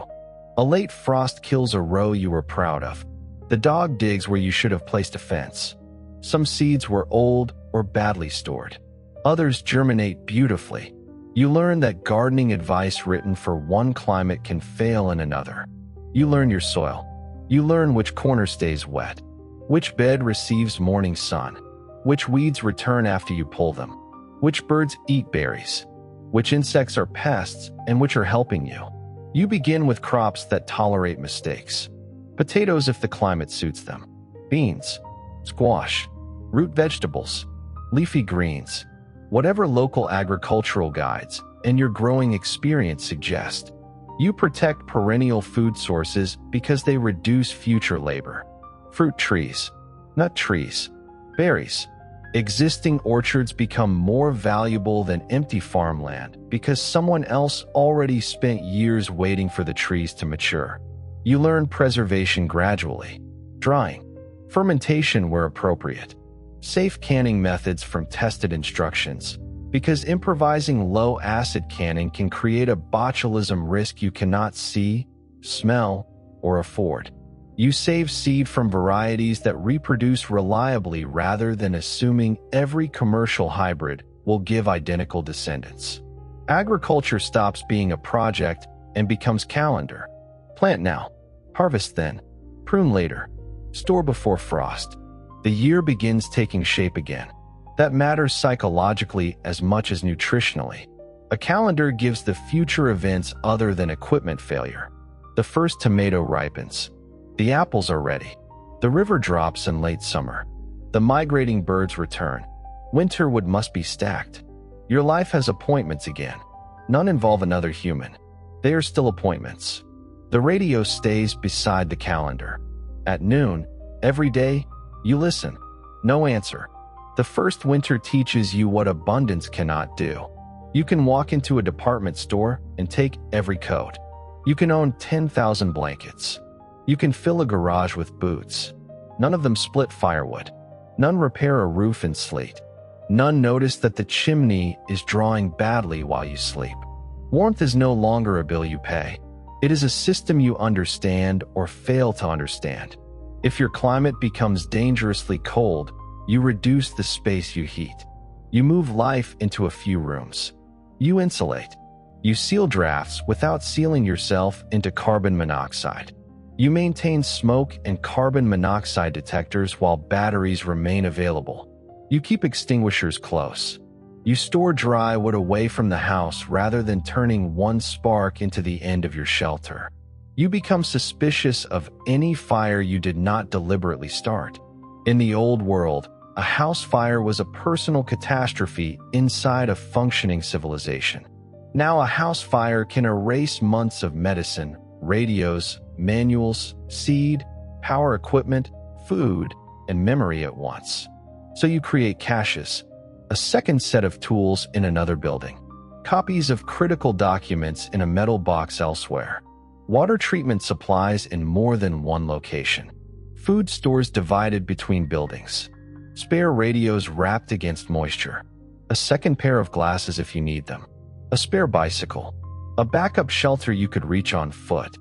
A late frost kills a row you were proud of. The dog digs where you should have placed a fence. Some seeds were old or badly stored. Others germinate beautifully. You learn that gardening advice written for one climate can fail in another. You learn your soil. You learn which corner stays wet, which bed receives morning sun, which weeds return after you pull them, which birds eat berries, which insects are pests and which are helping you. You begin with crops that tolerate mistakes. Potatoes if the climate suits them. Beans, squash, root vegetables, leafy greens, whatever local agricultural guides and your growing experience suggest. You protect perennial food sources because they reduce future labor. Fruit trees, nut trees, berries. Existing orchards become more valuable than empty farmland because someone else already spent years waiting for the trees to mature. You learn preservation gradually. Drying, fermentation where appropriate. Safe canning methods from tested instructions, because improvising low-acid canning can create a botulism risk you cannot see, smell, or afford. You save seed from varieties that reproduce reliably rather than assuming every commercial hybrid will give identical descendants. Agriculture stops being a project and becomes calendar. Plant now, harvest then, prune later, store before frost. The year begins taking shape again. That matters psychologically as much as nutritionally. A calendar gives the future events other than equipment failure. The first tomato ripens. The apples are ready. The river drops in late summer. The migrating birds return. Winter wood must be stacked. Your life has appointments again. None involve another human. They are still appointments. The radio stays beside the calendar. At noon, every day, you listen. No answer. The first winter teaches you what abundance cannot do. You can walk into a department store and take every coat. You can own 10,000 blankets. You can fill a garage with boots. None of them split firewood. None repair a roof in sleet. None notice that the chimney is drawing badly while you sleep. Warmth is no longer a bill you pay. It is a system you understand or fail to understand. If your climate becomes dangerously cold, you reduce the space you heat. You move life into a few rooms. You insulate. You seal drafts without sealing yourself into carbon monoxide. You maintain smoke and carbon monoxide detectors while batteries remain available. You keep extinguishers close. You store dry wood away from the house rather than turning one spark into the end of your shelter. You become suspicious of any fire you did not deliberately start. In the old world, a house fire was a personal catastrophe inside a functioning civilization. Now a house fire can erase months of medicine, radios, manuals, seed, power equipment, food, and memory at once. So you create caches, a second set of tools in another building, copies of critical documents in a metal box elsewhere, water treatment supplies in more than one location, food stores divided between buildings, spare radios wrapped against moisture, a second pair of glasses if you need them, a spare bicycle, a backup shelter you could reach on foot.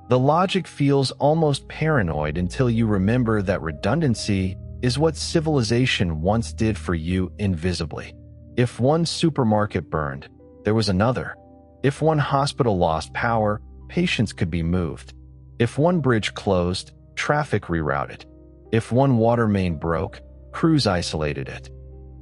The logic feels almost paranoid until you remember that redundancy is what civilization once did for you invisibly. If one supermarket burned, there was another. If one hospital lost power, patients could be moved. If one bridge closed, traffic rerouted. If one water main broke, crews isolated it.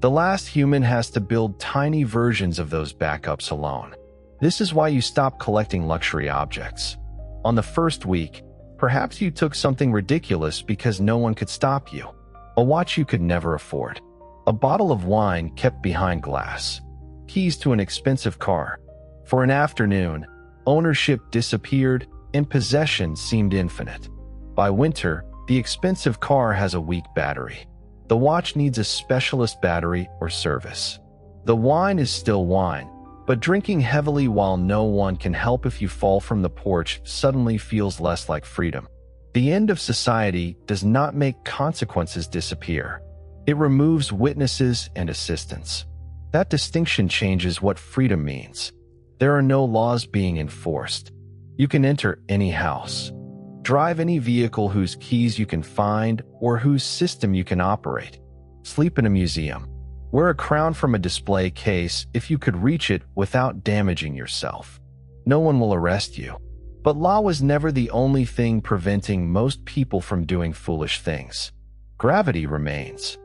The last human has to build tiny versions of those backups alone. This is why you stop collecting luxury objects. On the first week, perhaps you took something ridiculous because no one could stop you. A watch you could never afford. A bottle of wine kept behind glass. Keys to an expensive car. For an afternoon, ownership disappeared and possession seemed infinite. By winter, the expensive car has a weak battery. The watch needs a specialist battery or service. The wine is still wine, but drinking heavily while no one can help if you fall from the porch suddenly feels less like freedom. The end of society does not make consequences disappear. It removes witnesses and assistants. That distinction changes what freedom means. There are no laws being enforced. You can enter any house, drive any vehicle whose keys you can find or whose system you can operate, sleep in a museum, wear a crown from a display case if you could reach it without damaging yourself. No one will arrest you. But law was never the only thing preventing most people from doing foolish things. Gravity remains.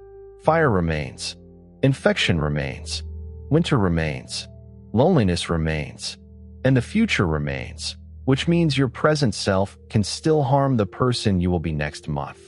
Fire remains. Infection remains. Winter remains. Loneliness remains. And the future remains, which means your present self can still harm the person you will be next month.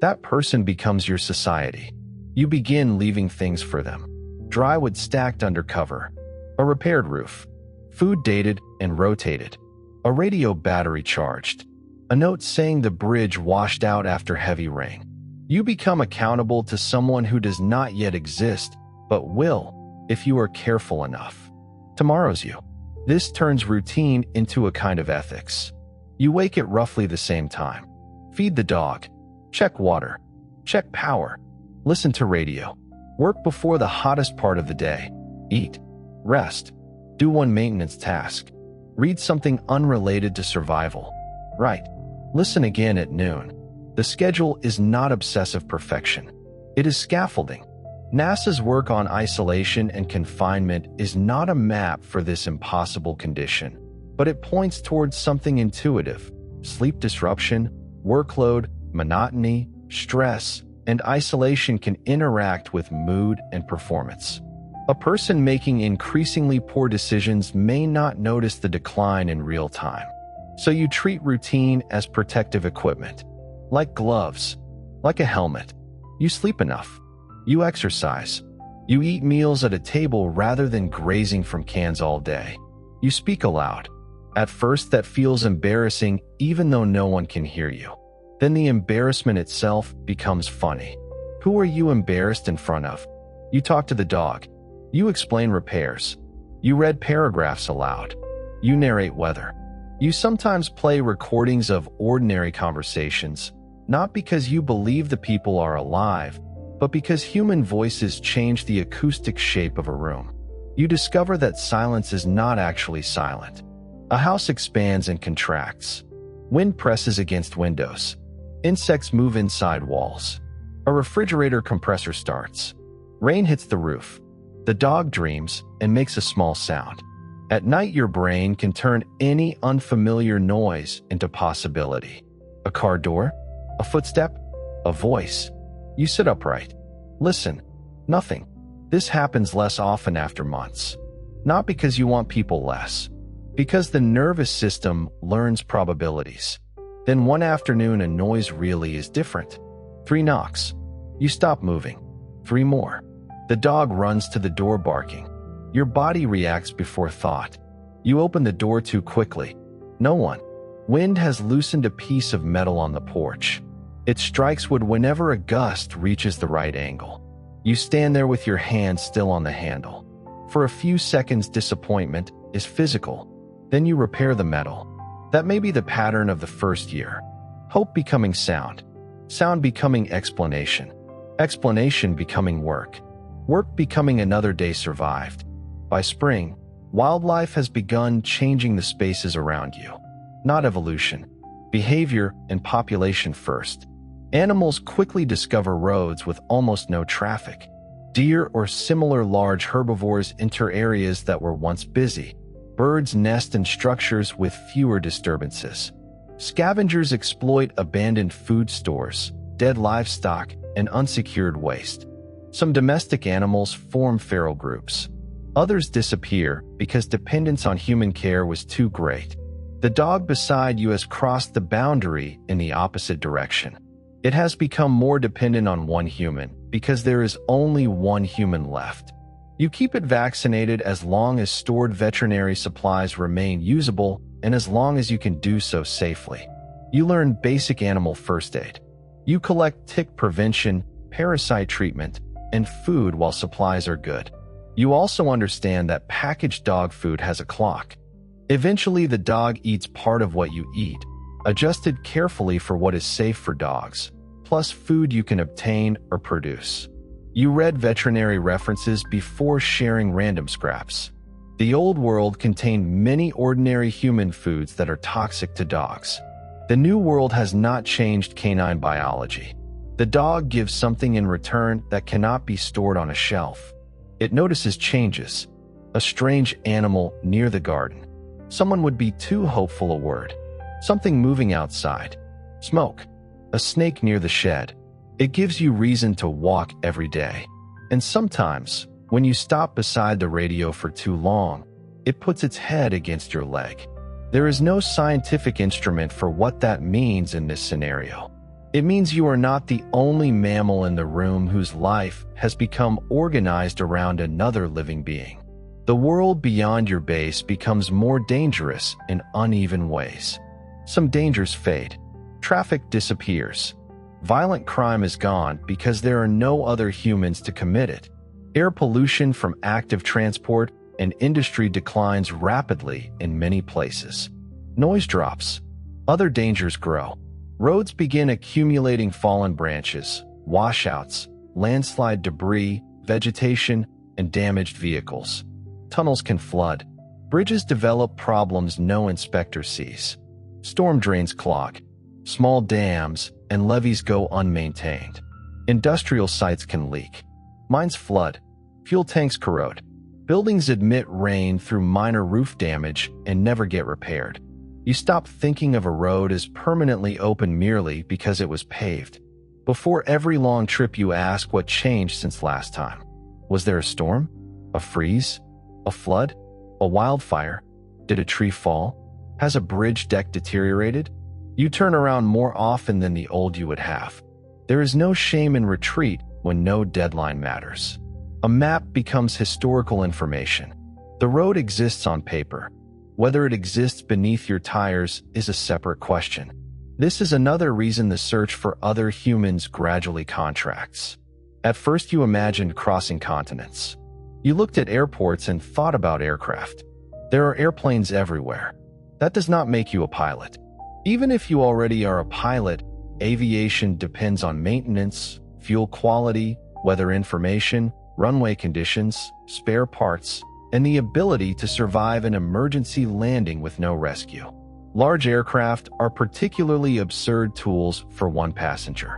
That person becomes your society. You begin leaving things for them. Dry wood stacked under cover. A repaired roof. Food dated and rotated. A radio battery charged. A note saying the bridge washed out after heavy rain. You become accountable to someone who does not yet exist, but will, if you are careful enough. Tomorrow's you. This turns routine into a kind of ethics. You wake at roughly the same time. Feed the dog. Check water. Check power. Listen to radio. Work before the hottest part of the day. Eat. Rest. Do one maintenance task. Read something unrelated to survival. Write. Listen again at noon. The schedule is not obsessive perfection. It is scaffolding. NASA's work on isolation and confinement is not a map for this impossible condition, but it points towards something intuitive. Sleep disruption, workload, monotony, stress, and isolation can interact with mood and performance. A person making increasingly poor decisions may not notice the decline in real time. So you treat routine as protective equipment, like gloves, like a helmet. You sleep enough. You exercise. You eat meals at a table rather than grazing from cans all day. You speak aloud. At first that feels embarrassing even though no one can hear you. Then the embarrassment itself becomes funny. Who are you embarrassed in front of? You talk to the dog. You explain repairs. You read paragraphs aloud. You narrate weather. You sometimes play recordings of ordinary conversations, not because you believe the people are alive, but because human voices change the acoustic shape of a room. You discover that silence is not actually silent. A house expands and contracts. Wind presses against windows. Insects move inside walls. A refrigerator compressor starts. Rain hits the roof. The dog dreams and makes a small sound. At night, your brain can turn any unfamiliar noise into possibility. A car door, a footstep, a voice. You sit upright. Listen. Nothing. This happens less often after months. Not because you want people less, because the nervous system learns probabilities. Then one afternoon, a noise really is different. 3 knocks. You stop moving. 3 more. The dog runs to the door barking. Your body reacts before thought. You open the door too quickly. No one. Wind has loosened a piece of metal on the porch. It strikes wood whenever a gust reaches the right angle. You stand there with your hand still on the handle. For a few seconds, disappointment is physical. Then you repair the metal. That may be the pattern of the first year. Hope becoming sound. Sound becoming explanation. Explanation becoming work. Work becoming another day survived. By spring, wildlife has begun changing the spaces around you. Not evolution. Behavior and population first. Animals quickly discover roads with almost no traffic. Deer or similar large herbivores enter areas that were once busy. Birds nest in structures with fewer disturbances. Scavengers exploit abandoned food stores, dead livestock, and unsecured waste. Some domestic animals form feral groups. Others disappear because dependence on human care was too great. The dog beside you has crossed the boundary in the opposite direction. It has become more dependent on one human because there is only one human left. You keep it vaccinated as long as stored veterinary supplies remain usable and as long as you can do so safely. You learn basic animal first aid. You collect tick prevention, parasite treatment, and food while supplies are good. You also understand that packaged dog food has a clock. Eventually, the dog eats part of what you eat, adjusted carefully for what is safe for dogs, plus food you can obtain or produce. You read veterinary references before sharing random scraps. The old world contained many ordinary human foods that are toxic to dogs. The new world has not changed canine biology. The dog gives something in return that cannot be stored on a shelf. It notices changes. A strange animal near the garden. Someone would be too hopeful a word. Something moving outside. Smoke. A snake near the shed. It gives you reason to walk every day. And sometimes, when you stop beside the radio for too long, it puts its head against your leg. There is no scientific instrument for what that means in this scenario. It means you are not the only mammal in the room whose life has become organized around another living being. The world beyond your base becomes more dangerous in uneven ways. Some dangers fade. Traffic disappears. Violent crime is gone because there are no other humans to commit it. Air pollution from active transport and industry declines rapidly in many places. Noise drops. Other dangers grow. Roads begin accumulating fallen branches, washouts, landslide debris, vegetation, and damaged vehicles. Tunnels can flood. Bridges develop problems no inspector sees. Storm drains clog. Small dams and levees go unmaintained. Industrial sites can leak. Mines flood. Fuel tanks corrode. Buildings admit rain through minor roof damage and never get repaired. You stop thinking of a road as permanently open merely because it was paved. Before every long trip you ask what changed since last time. Was there a storm? A freeze? A flood? A wildfire? Did a tree fall? Has a bridge deck deteriorated? You turn around more often than the old you would have. There is no shame in retreat when no deadline matters. A map becomes historical information. The road exists on paper. Whether it exists beneath your tires is a separate question. This is another reason the search for other humans gradually contracts. At first you imagined crossing continents. You looked at airports and thought about aircraft. There are airplanes everywhere. That does not make you a pilot. Even if you already are a pilot, aviation depends on maintenance, fuel quality, weather information, runway conditions, spare parts, and the ability to survive an emergency landing with no rescue. Large aircraft are particularly absurd tools for one passenger.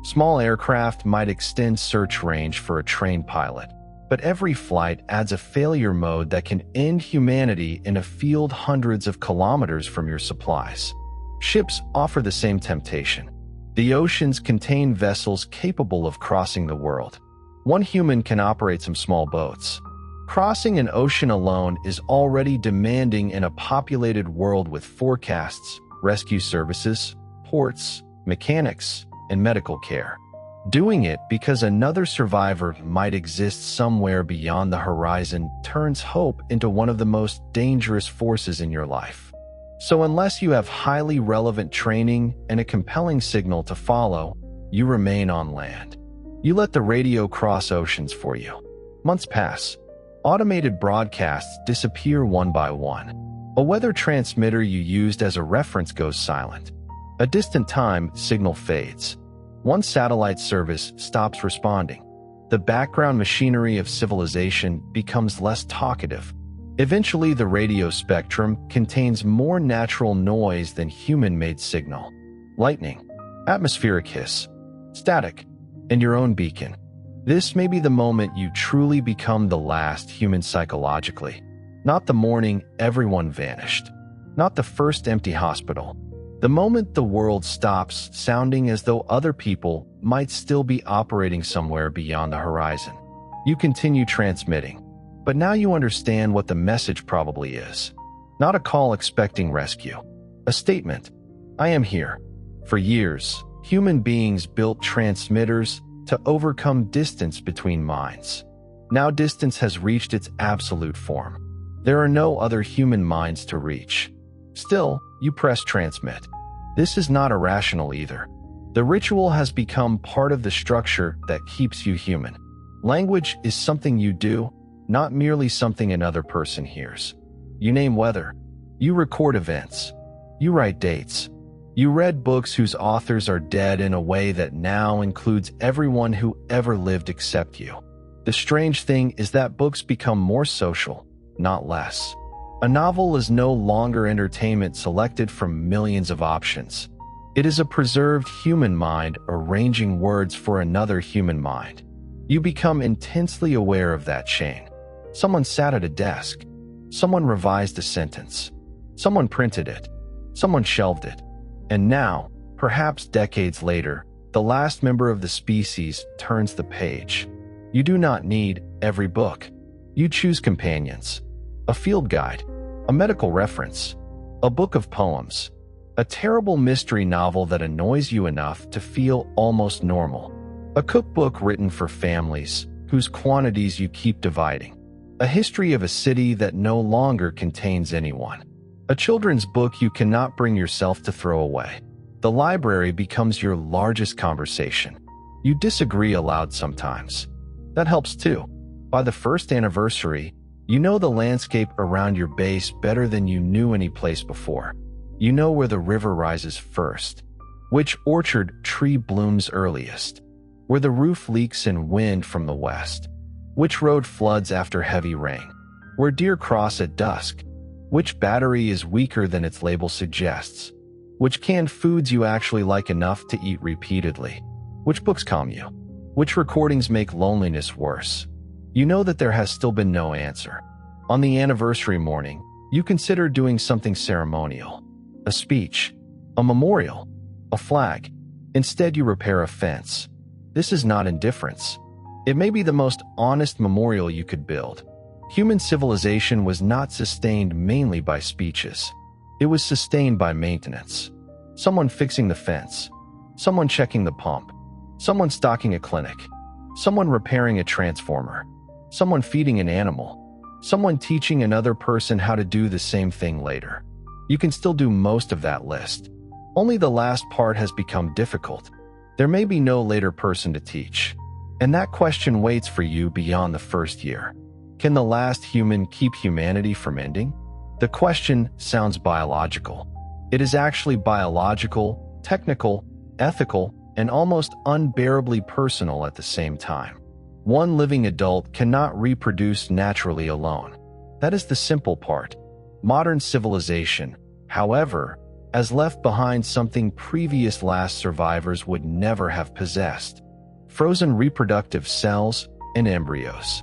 Small aircraft might extend search range for a trained pilot, but every flight adds a failure mode that can end humanity in a field hundreds of kilometers from your supplies. Ships offer the same temptation. The oceans contain vessels capable of crossing the world. One human can operate some small boats. Crossing an ocean alone is already demanding in a populated world with forecasts, rescue services, ports, mechanics, and medical care. Doing it because another survivor might exist somewhere beyond the horizon turns hope into one of the most dangerous forces in your life. So unless you have highly relevant training and a compelling signal to follow, you remain on land. You let the radio cross oceans for you. Months pass. Automated broadcasts disappear one by one. A weather transmitter you used as a reference goes silent. A distant time signal fades. One satellite service stops responding. The background machinery of civilization becomes less talkative. Eventually, the radio spectrum contains more natural noise than human-made signal. Lightning, atmospheric hiss, static, and your own beacon. This may be the moment you truly become the last human psychologically. Not the morning everyone vanished. Not the first empty hospital. The moment the world stops sounding as though other people might still be operating somewhere beyond the horizon. You continue transmitting. But now you understand what the message probably is. Not a call expecting rescue. A statement. I am here. For years, Human beings built transmitters to overcome distance between minds. Now distance has reached its absolute form. There are no other human minds to reach. Still, you press transmit. This is not irrational either. The ritual has become part of the structure that keeps you human. Language is something you do, not merely something another person hears. You name weather. You record events. You write dates. You read books whose authors are dead in a way that now includes everyone who ever lived except you. The strange thing is that books become more social, not less. A novel is no longer entertainment selected from millions of options. It is a preserved human mind arranging words for another human mind. You become intensely aware of that chain. Someone sat at a desk. Someone revised a sentence. Someone printed it. Someone shelved it. And now, perhaps decades later, the last member of the species turns the page. You do not need every book. You choose companions. A field guide. A medical reference. A book of poems. A terrible mystery novel that annoys you enough to feel almost normal. A cookbook written for families, whose quantities you keep dividing. A history of a city that no longer contains anyone. A children's book you cannot bring yourself to throw away. The library becomes your largest conversation. You disagree aloud sometimes. That helps too. By the first anniversary, you know the landscape around your base better than you knew any place before. You know where the river rises first, which orchard tree blooms earliest, where the roof leaks in wind from the west, which road floods after heavy rain, where deer cross at dusk, which battery is weaker than its label suggests, which canned foods you actually like enough to eat repeatedly, which books calm you, which recordings make loneliness worse. You know that there has still been no answer. On the anniversary morning, you consider doing something ceremonial. A speech, a memorial, a flag. Instead, you repair a fence. This is not indifference. It may be the most honest memorial you could build. Human civilization was not sustained mainly by speeches. It was sustained by maintenance. Someone fixing the fence. Someone checking the pump. Someone stocking a clinic. Someone repairing a transformer. Someone feeding an animal. Someone teaching another person how to do the same thing later. You can still do most of that list. Only the last part has become difficult. There may be no later person to teach. And that question waits for you beyond the first year. Can the last human keep humanity from ending? The question sounds biological. It is actually biological, technical, ethical, and almost unbearably personal at the same time. One living adult cannot reproduce naturally alone. That is the simple part. Modern civilization, however, has left behind something previous last survivors would never have possessed: frozen reproductive cells and embryos.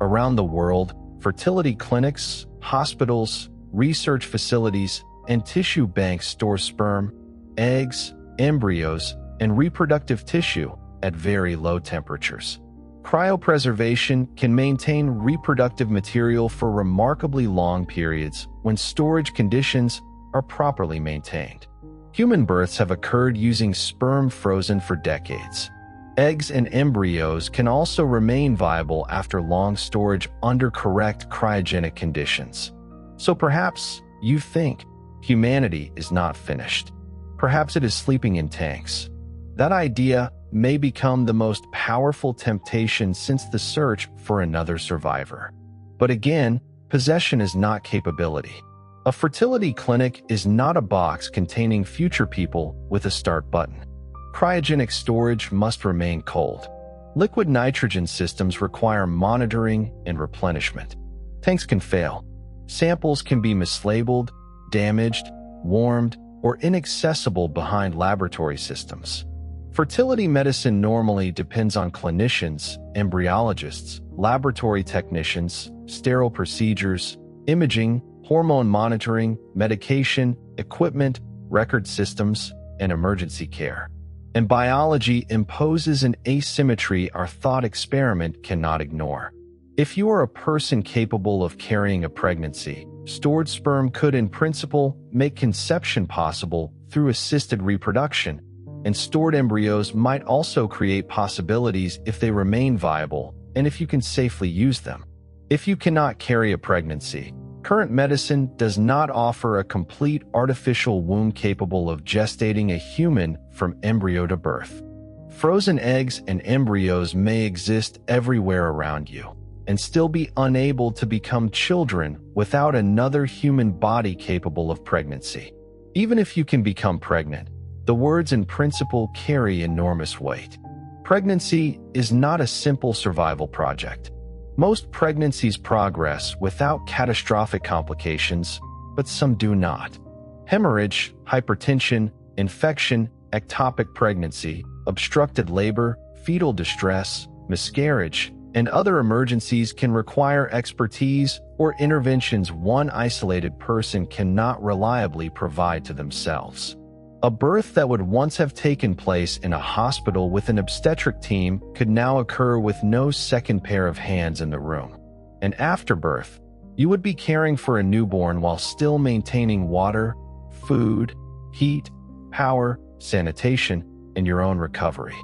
Around the world, fertility clinics, hospitals, research facilities, and tissue banks store sperm, eggs, embryos, and reproductive tissue at very low temperatures. Cryopreservation can maintain reproductive material for remarkably long periods when storage conditions are properly maintained. Human births have occurred using sperm frozen for decades. Eggs and embryos can also remain viable after long storage under correct cryogenic conditions. So perhaps you think humanity is not finished. Perhaps it is sleeping in tanks. That idea may become the most powerful temptation since the search for another survivor. But again, possession is not capability. A fertility clinic is not a box containing future people with a start button. Cryogenic storage must remain cold. Liquid nitrogen systems require monitoring and replenishment. Tanks can fail. Samples can be mislabeled, damaged, warmed, or inaccessible behind laboratory systems. Fertility medicine normally depends on clinicians, embryologists, laboratory technicians, sterile procedures, imaging, hormone monitoring, medication, equipment, record systems, and emergency care. And biology imposes an asymmetry our thought experiment cannot ignore. If you are a person capable of carrying a pregnancy, stored sperm could in principle make conception possible through assisted reproduction. and stored embryos might also create possibilities if they remain viable and if you can safely use them. If you cannot carry a pregnancy, current medicine does not offer a complete artificial womb capable of gestating a human from embryo to birth. Frozen eggs and embryos may exist everywhere around you and still be unable to become children without another human body capable of pregnancy. Even if you can become pregnant, the words in principle carry enormous weight. Pregnancy is not a simple survival project. Most pregnancies progress without catastrophic complications, but some do not. Hemorrhage, hypertension, infection, ectopic pregnancy, obstructed labor, fetal distress, miscarriage, and other emergencies can require expertise or interventions one isolated person cannot reliably provide to themselves. A birth that would once have taken place in a hospital with an obstetric team could now occur with no second pair of hands in the room. And after birth, you would be caring for a newborn while still maintaining water, food, heat, power, sanitation, and your own recovery.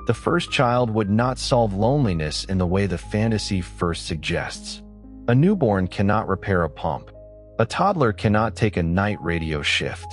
The first child would not solve loneliness in the way the fantasy first suggests. A newborn cannot repair a pump. A toddler cannot take a night radio shift.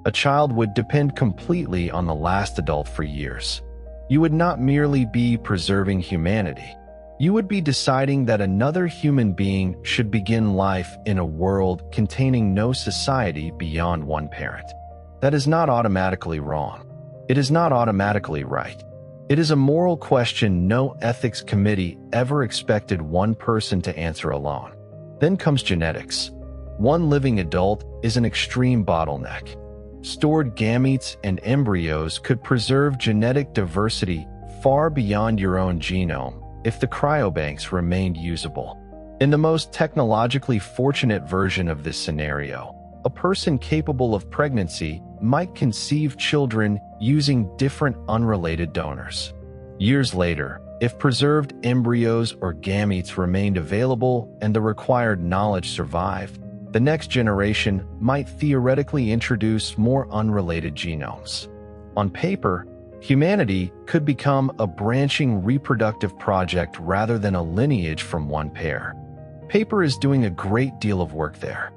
A child would depend completely on the last adult for years. You would not merely be preserving humanity. You would be deciding that another human being should begin life in a world containing no society beyond one parent. That is not automatically wrong. It is not automatically right. It is a moral question no ethics committee ever expected one person to answer alone. Then comes genetics. One living adult is an extreme bottleneck. Stored gametes and embryos could preserve genetic diversity far beyond your own genome if the cryobanks remained usable. In the most technologically fortunate version of this scenario, a person capable of pregnancy might conceive children using different unrelated donors. Years later, if preserved embryos or gametes remained available and the required knowledge survived, the next generation might theoretically introduce more unrelated genomes. On paper, humanity could become a branching reproductive project rather than a lineage from one pair. Paper is doing a great deal of work there.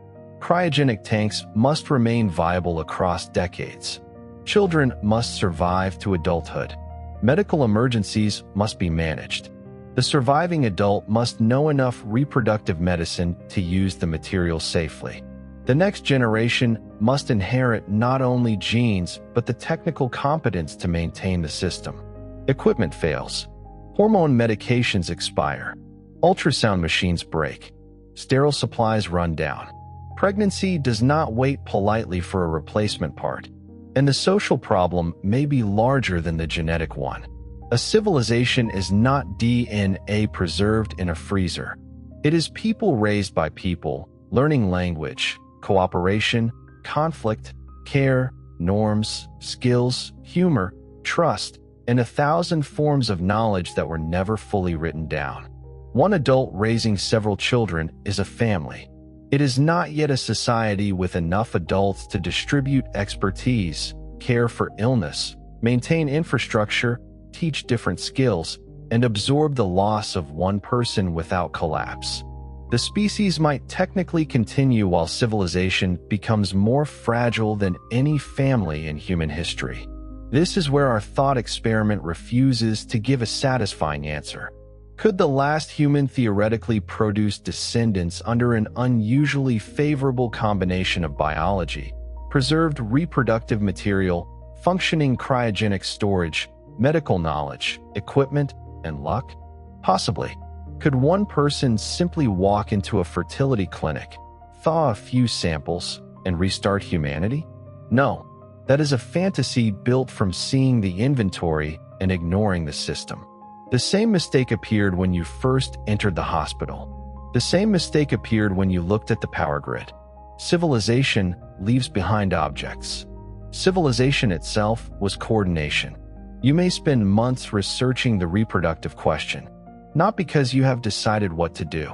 Cryogenic tanks must remain viable across decades. Children must survive to adulthood. Medical emergencies must be managed. The surviving adult must know enough reproductive medicine to use the material safely. The next generation must inherit not only genes, but the technical competence to maintain the system. Equipment fails. Hormone medications expire. Ultrasound machines break. Sterile supplies run down. Pregnancy does not wait politely for a replacement part, and the social problem may be larger than the genetic one. A civilization is not DNA preserved in a freezer. It is people raised by people, learning language, cooperation, conflict, care, norms, skills, humor, trust, and 1,000 forms of knowledge that were never fully written down. One adult raising several children is a family. It is not yet a society with enough adults to distribute expertise, care for illness, maintain infrastructure, teach different skills, and absorb the loss of one person without collapse. The species might technically continue while civilization becomes more fragile than any family in human history. This is where our thought experiment refuses to give a satisfying answer. Could the last human theoretically produce descendants under an unusually favorable combination of biology, preserved reproductive material, functioning cryogenic storage, medical knowledge, equipment, and luck? Possibly. Could one person simply walk into a fertility clinic, thaw a few samples, and restart humanity? No. That is a fantasy built from seeing the inventory and ignoring the system. The same mistake appeared when you first entered the hospital. The same mistake appeared when you looked at the power grid. Civilization leaves behind objects. Civilization itself was coordination. You may spend months researching the reproductive question, not because you have decided what to do,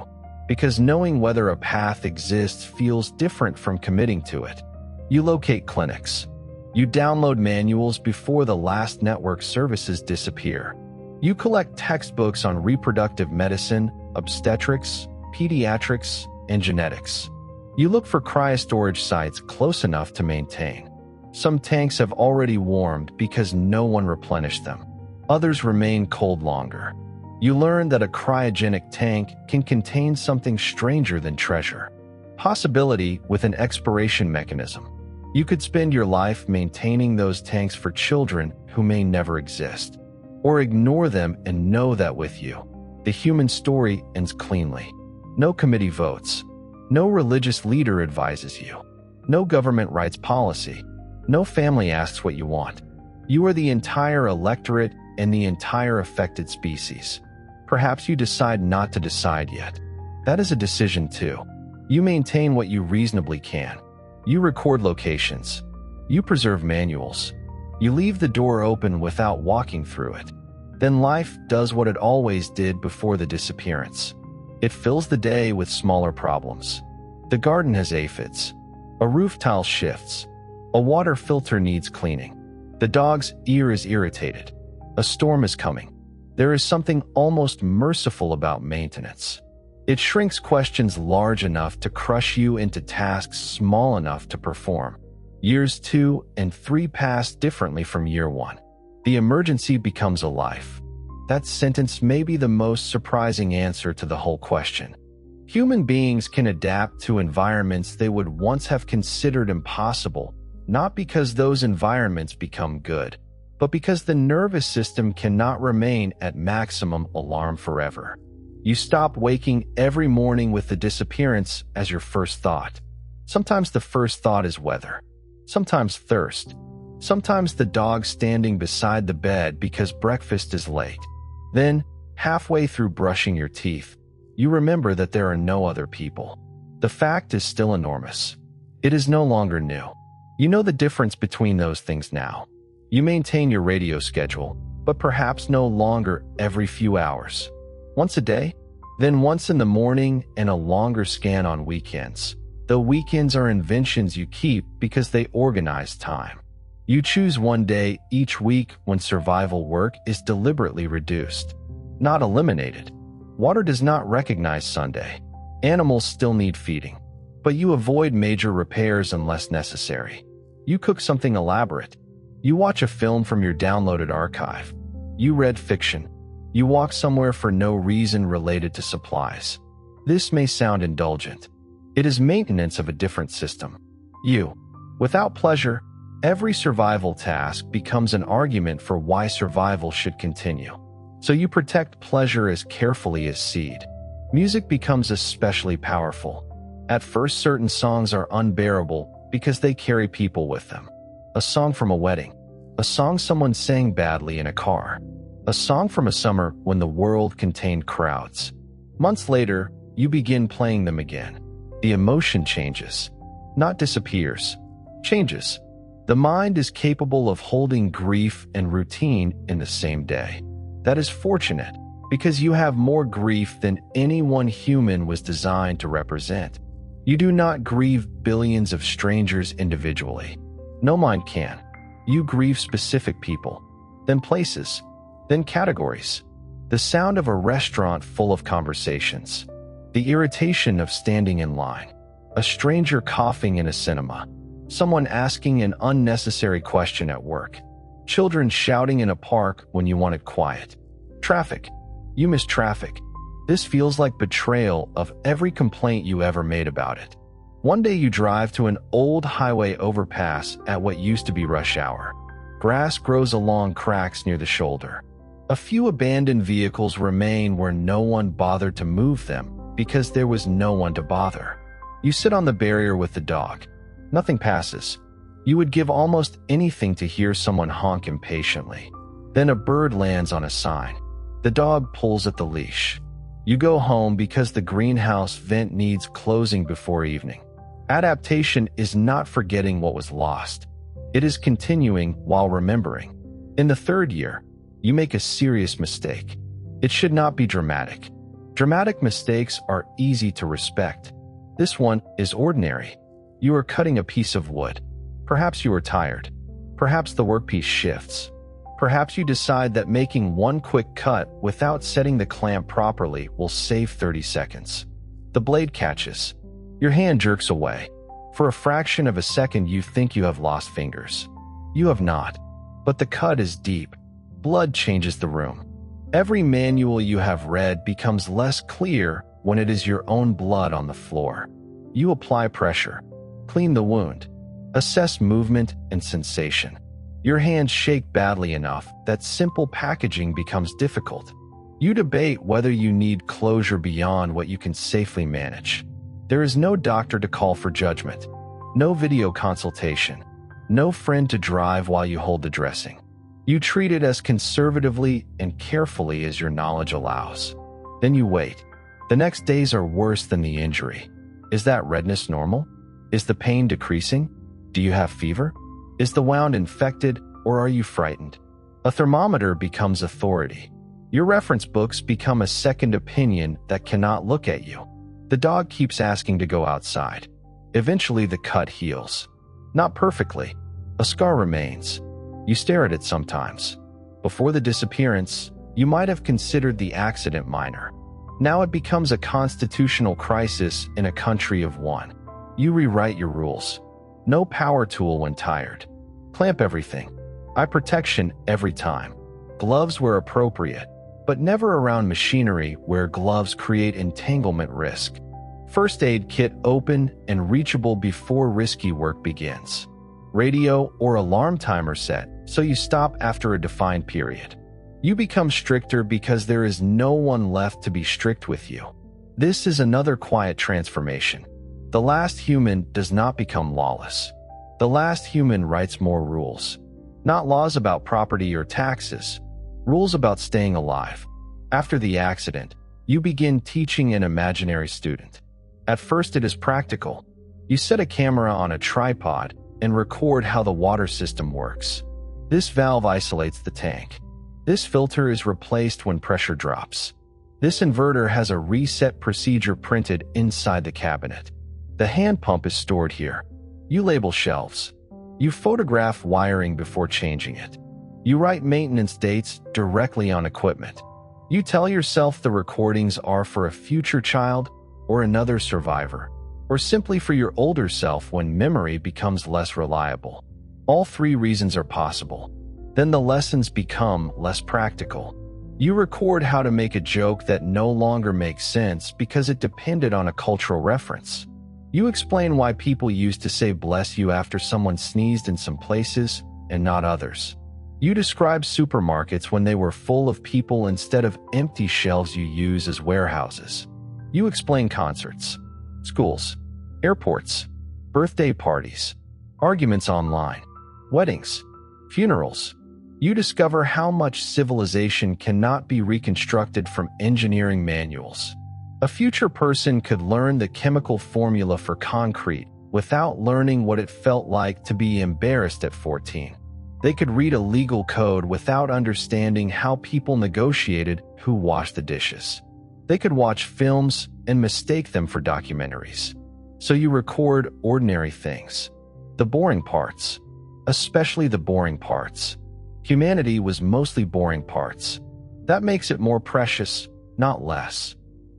because knowing whether a path exists feels different from committing to it. You locate clinics. You download manuals before the last network services disappear. You collect textbooks on reproductive medicine, obstetrics, pediatrics, and genetics. You look for cryostorage sites close enough to maintain. Some tanks have already warmed because no one replenished them. Others remain cold longer. You learn that a cryogenic tank can contain something stranger than treasure. Possibility with an expiration mechanism. You could spend your life maintaining those tanks for children who may never exist. Or ignore them and know that with you, the human story ends cleanly. No committee votes. No religious leader advises you. No government writes policy. No family asks what you want. You are the entire electorate and the entire affected species. Perhaps you decide not to decide yet. That is a decision too. You maintain what you reasonably can. You record locations. You preserve manuals. You leave the door open without walking through it. Then life does what it always did before the disappearance. It fills the day with smaller problems. The garden has aphids. A roof tile shifts. A water filter needs cleaning. The dog's ear is irritated. A storm is coming. There is something almost merciful about maintenance. It shrinks questions large enough to crush you into tasks small enough to perform. Years 2 and 3 pass differently from year 1. The emergency becomes a life. That sentence may be the most surprising answer to the whole question. Human beings can adapt to environments they would once have considered impossible, not because those environments become good, but because the nervous system cannot remain at maximum alarm forever. You stop waking every morning with the disappearance as your first thought. Sometimes the first thought is weather. Sometimes thirst. Sometimes the dog standing beside the bed because breakfast is late. Then, halfway through brushing your teeth, you remember that there are no other people. The fact is still enormous. It is no longer new. You know the difference between those things now. You maintain your radio schedule, but perhaps no longer every few hours. Once a day, then once in the morning, and a longer scan on weekends. Though weekends are inventions you keep because they organize time. You choose one day each week when survival work is deliberately reduced, not eliminated. Water does not recognize Sunday. Animals still need feeding, but you avoid major repairs unless necessary. You cook something elaborate. You watch a film from your downloaded archive. You read fiction. You walk somewhere for no reason related to supplies. This may sound indulgent. It is maintenance of a different system. Without pleasure, every survival task becomes an argument for why survival should continue. So you protect pleasure as carefully as seed. Music becomes especially powerful. At first, certain songs are unbearable because they carry people with them. A song from a wedding. A song someone sang badly in a car. A song from a summer when the world contained crowds. Months later, you begin playing them again. The emotion changes, not disappears, changes. The mind is capable of holding grief and routine in the same day. That is fortunate, because you have more grief than any one human was designed to represent. You do not grieve billions of strangers individually. No mind can. You grieve specific people, then places, then categories. The sound of a restaurant full of conversations. The irritation of standing in line. A stranger coughing in a cinema. Someone asking an unnecessary question at work. Children shouting in a park when you wanted quiet. Traffic. You miss traffic. This feels like betrayal of every complaint you ever made about it. One day you drive to an old highway overpass at what used to be rush hour. Grass grows along cracks near the shoulder. A few abandoned vehicles remain where no one bothered to move them because there was no one to bother. You sit on the barrier with the dog. Nothing passes. You would give almost anything to hear someone honk impatiently. Then a bird lands on a sign. The dog pulls at the leash. You go home because the greenhouse vent needs closing before evening. Adaptation is not forgetting what was lost. It is continuing while remembering. In the third year, you make a serious mistake. It should not be dramatic. Dramatic mistakes are easy to respect. This one is ordinary. You are cutting a piece of wood. Perhaps you are tired. Perhaps the workpiece shifts. Perhaps you decide that making one quick cut without setting the clamp properly will save 30 seconds. The blade catches. Your hand jerks away. For a fraction of a second, you think you have lost fingers. You have not. But the cut is deep. Blood changes the room. Every manual you have read becomes less clear when it is your own blood on the floor. You apply pressure. Clean the wound. Assess movement and sensation. Your hands shake badly enough that simple packaging becomes difficult. You debate whether you need closure beyond what you can safely manage. There is no doctor to call for judgment, no video consultation, no friend to drive while you hold the dressing. You treat it as conservatively and carefully as your knowledge allows. Then you wait. The next days are worse than the injury. Is that redness normal? Is the pain decreasing? Do you have fever? Is the wound infected, or are you frightened? A thermometer becomes authority. Your reference books become a second opinion that cannot look at you. The dog keeps asking to go outside. Eventually, the cut heals. Not perfectly. A scar remains. You stare at it sometimes. Before the disappearance, you might have considered the accident minor. Now it becomes a constitutional crisis in a country of one. You rewrite your rules. No power tool when tired. Clamp everything. Eye protection every time. Gloves where appropriate, but never around machinery where gloves create entanglement risk. First aid kit open and reachable before risky work begins. Radio or alarm timer set, so you stop after a defined period. You become stricter because there is no one left to be strict with you. This is another quiet transformation. The last human does not become lawless. The last human writes more rules. Not laws about property or taxes. Rules about staying alive. After the accident, you begin teaching an imaginary student. At first it is practical. You set a camera on a tripod and record how the water system works. This valve isolates the tank. This filter is replaced when pressure drops. This inverter has a reset procedure printed inside the cabinet. The hand pump is stored here. You label shelves. You photograph wiring before changing it. You write maintenance dates directly on equipment. You tell yourself the recordings are for a future child or another survivor, or simply for your older self when memory becomes less reliable. All three reasons are possible. Then the lessons become less practical. You record how to make a joke that no longer makes sense because it depended on a cultural reference. You explain why people used to say bless you after someone sneezed in some places and not others. You describe supermarkets when they were full of people instead of empty shelves you use as warehouses. You explain concerts, schools, airports, birthday parties, arguments online, weddings, funerals. You discover how much civilization cannot be reconstructed from engineering manuals. A future person could learn the chemical formula for concrete without learning what it felt like to be embarrassed at 14. They could read a legal code without understanding how people negotiated who washed the dishes. They could watch films and mistake them for documentaries. So you record ordinary things. The boring parts. Especially the boring parts. Humanity was mostly boring parts. That makes it more precious, not less.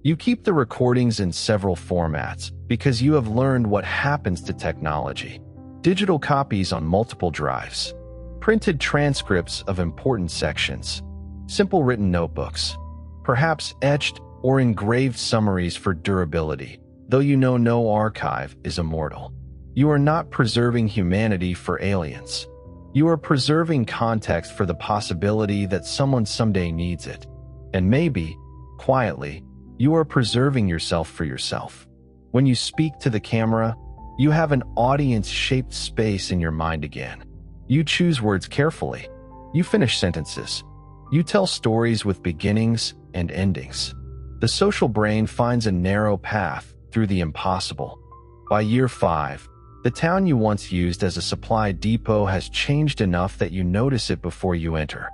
You keep the recordings in several formats because you have learned what happens to technology. Digital copies on multiple drives. Printed transcripts of important sections. Simple written notebooks. Perhaps etched or engraved summaries for durability, though you know no archive is immortal. You are not preserving humanity for aliens. You are preserving context for the possibility that someone someday needs it. And maybe, quietly, you are preserving yourself for yourself. When you speak to the camera, you have an audience-shaped space in your mind again. You choose words carefully. You finish sentences. You tell stories with beginnings and endings. The social brain finds a narrow path through the impossible. By year 5, the town you once used as a supply depot has changed enough that you notice it before you enter.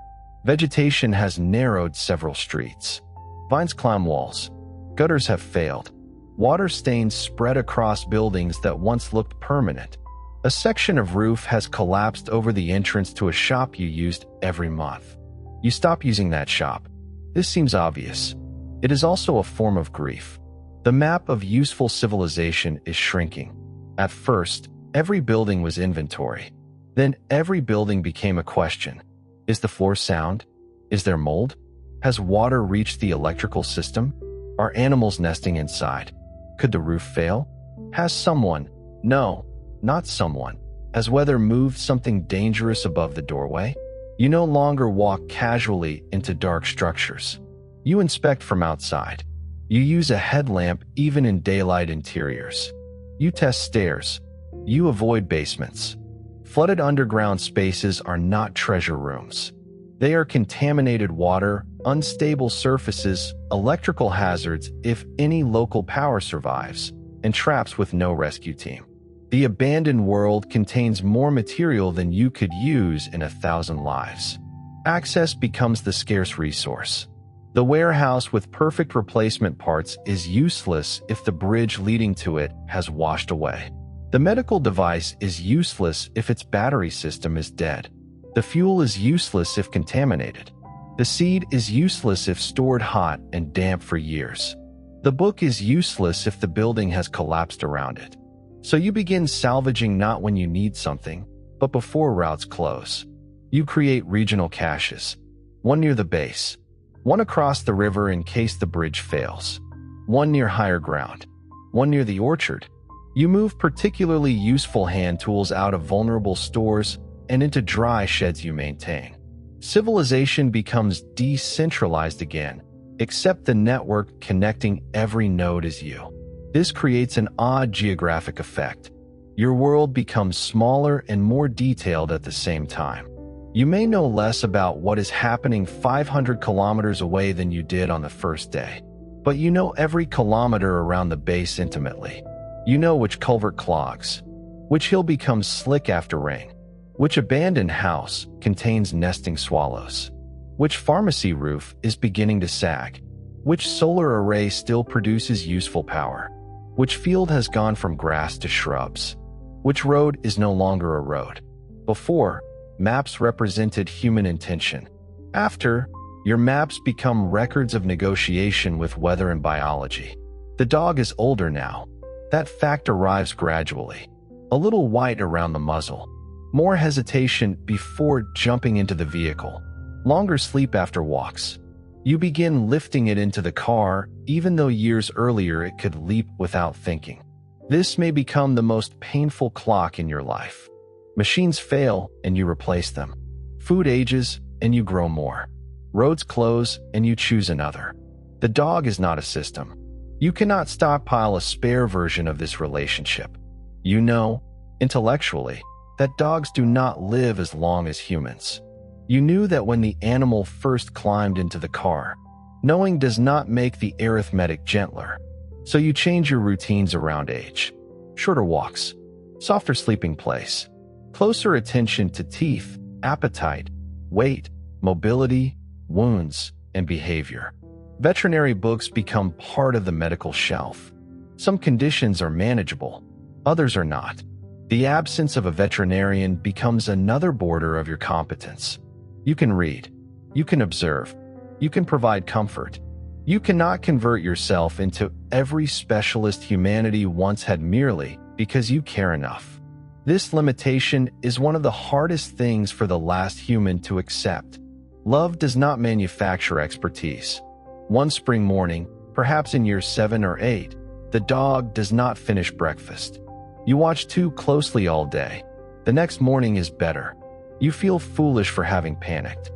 Vegetation has narrowed several streets. Vines climb walls. Gutters have failed. Water stains spread across buildings that once looked permanent. A section of roof has collapsed over the entrance to a shop you used every month. You stop using that shop. This seems obvious. It is also a form of grief. The map of useful civilization is shrinking. At first, every building was inventory. Then every building became a question. Is the floor sound? Is there mold? Has water reached the electrical system? Are animals nesting inside? Could the roof fail? Has someone, no, not someone, has weather moved something dangerous above the doorway? You no longer walk casually into dark structures. You inspect from outside. You use a headlamp even in daylight interiors. You test stairs. You avoid basements. Flooded underground spaces are not treasure rooms. They are contaminated water, unstable surfaces, electrical hazards if any local power survives, and traps with no rescue team. The abandoned world contains more material than you could use in 1,000 lives. Access becomes the scarce resource. The warehouse with perfect replacement parts is useless if the bridge leading to it has washed away. The medical device is useless if its battery system is dead. The fuel is useless if contaminated. The seed is useless if stored hot and damp for years. The book is useless if the building has collapsed around it. So you begin salvaging not when you need something, but before routes close. You create regional caches. One near the base. One across the river in case the bridge fails. One near higher ground. One near the orchard. You move particularly useful hand tools out of vulnerable stores and into dry sheds you maintain. Civilization becomes decentralized again, except the network connecting every node is you. This creates an odd geographic effect. Your world becomes smaller and more detailed at the same time. You may know less about what is happening 500 kilometers away than you did on the first day, but you know every kilometer around the base intimately. You know which culvert clogs, which hill becomes slick after rain, which abandoned house contains nesting swallows, which pharmacy roof is beginning to sag, which solar array still produces useful power, which field has gone from grass to shrubs, which road is no longer a road. Before, maps represented human intention. After, your maps become records of negotiation with weather and biology. The dog is older now. That fact arrives gradually. A little white around the muzzle. More hesitation before jumping into the vehicle. Longer sleep after walks. You begin lifting it into the car, even though years earlier it could leap without thinking. This may become the most painful clock in your life. Machines fail and you replace them. Food ages and you grow more. Roads close and you choose another. The dog is not a system. You cannot stockpile a spare version of this relationship. You know, intellectually, that dogs do not live as long as humans. You knew that when the animal first climbed into the car. Knowing does not make the arithmetic gentler. So you change your routines around age. Shorter walks. Softer sleeping place. Closer attention to teeth, appetite, weight, mobility, wounds, and behavior. Veterinary books become part of the medical shelf. Some conditions are manageable, others are not. The absence of a veterinarian becomes another border of your competence. You can read. You can observe. You can provide comfort. You cannot convert yourself into every specialist humanity once had merely because you care enough. This limitation is one of the hardest things for the last human to accept. Love does not manufacture expertise. One spring morning, perhaps in year 7 or 8, the dog does not finish breakfast. You watch too closely all day. The next morning is better. You feel foolish for having panicked.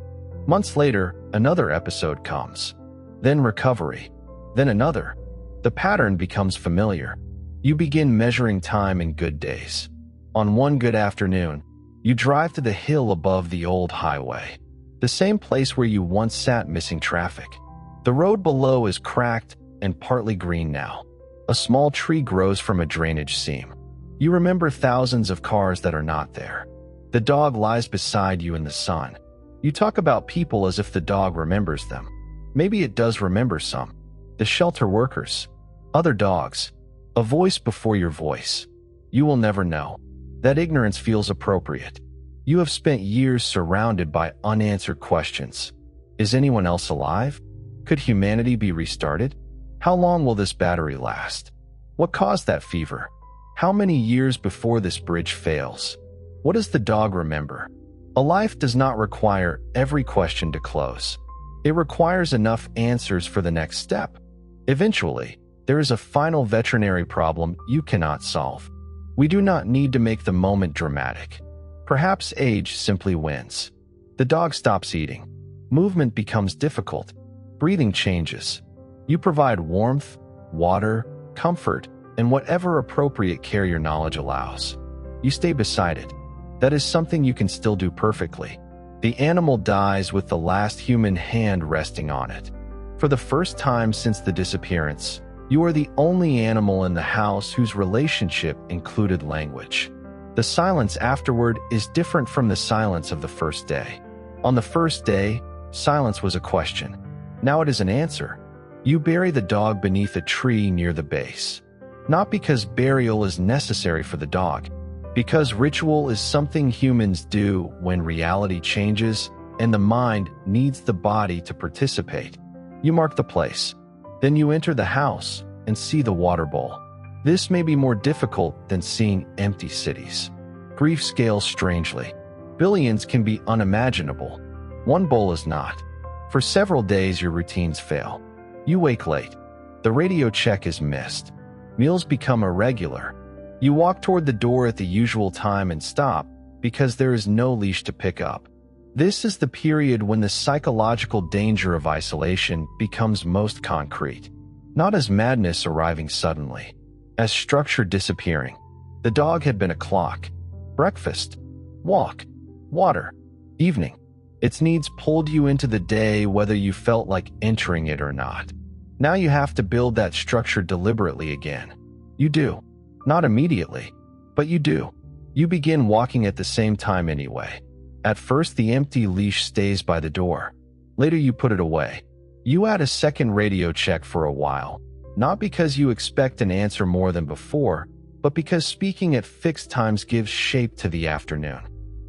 Months later, another episode comes. Then recovery. Then another. The pattern becomes familiar. You begin measuring time in good days. On one good afternoon, you drive to the hill above the old highway. The same place where you once sat missing traffic. The road below is cracked and partly green now. A small tree grows from a drainage seam. You remember thousands of cars that are not there. The dog lies beside you in the sun. You talk about people as if the dog remembers them. Maybe it does remember some. The shelter workers. Other dogs. A voice before your voice. You will never know. That ignorance feels appropriate. You have spent years surrounded by unanswered questions. Is anyone else alive? Could humanity be restarted? How long will this battery last? What caused that fever? How many years before this bridge fails? What does the dog remember? A life does not require every question to close. It requires enough answers for the next step. Eventually, there is a final veterinary problem you cannot solve. We do not need to make the moment dramatic. Perhaps age simply wins. The dog stops eating. Movement becomes difficult. Breathing changes. You provide warmth, water, comfort, and whatever appropriate care your knowledge allows. You stay beside it. That is something you can still do perfectly. The animal dies with the last human hand resting on it. For the first time since the disappearance, you are the only animal in the house whose relationship included language. The silence afterward is different from the silence of the first day. On the first day, silence was a question. Now it is an answer. You bury the dog beneath a tree near the base. Not because burial is necessary for the dog, because ritual is something humans do when reality changes and the mind needs the body to participate. You mark the place. Then you enter the house and see the water bowl. This may be more difficult than seeing empty cities. Grief scales strangely. Billions can be unimaginable. One bowl is not. For several days your routines fail. You wake late. The radio check is missed. Meals become irregular. You walk toward the door at the usual time and stop because there is no leash to pick up. This is the period when the psychological danger of isolation becomes most concrete. Not as madness arriving suddenly, as structure disappearing. The dog had been a clock. Breakfast, walk, water, evening. Its needs pulled you into the day whether you felt like entering it or not. Now you have to build that structure deliberately again. You do. Not immediately, but you do. You begin walking at the same time anyway. At first, the empty leash stays by the door. Later, you put it away. You add a second radio check for a while, not because you expect an answer more than before, but because speaking at fixed times gives shape to the afternoon.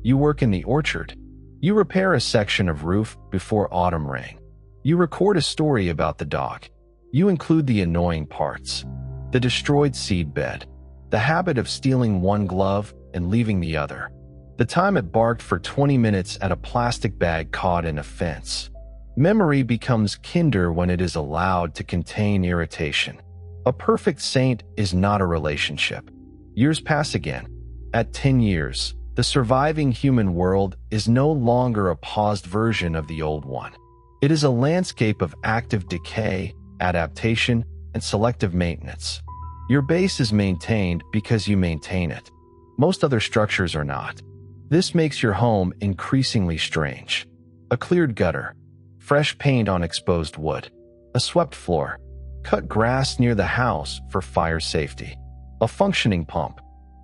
You work in the orchard. You repair a section of roof before autumn rain. You record a story about the dog. You include the annoying parts. The destroyed seed bed. The habit of stealing one glove and leaving the other. The time it barked for 20 minutes at a plastic bag caught in a fence. Memory becomes kinder when it is allowed to contain irritation. A perfect saint is not a relationship. Years pass again. At 10 years, the surviving human world is no longer a paused version of the old one. It is a landscape of active decay, adaptation, and selective maintenance. Your base is maintained because you maintain it. Most other structures are not. This makes your home increasingly strange. A cleared gutter, fresh paint on exposed wood, a swept floor, cut grass near the house for fire safety, a functioning pump.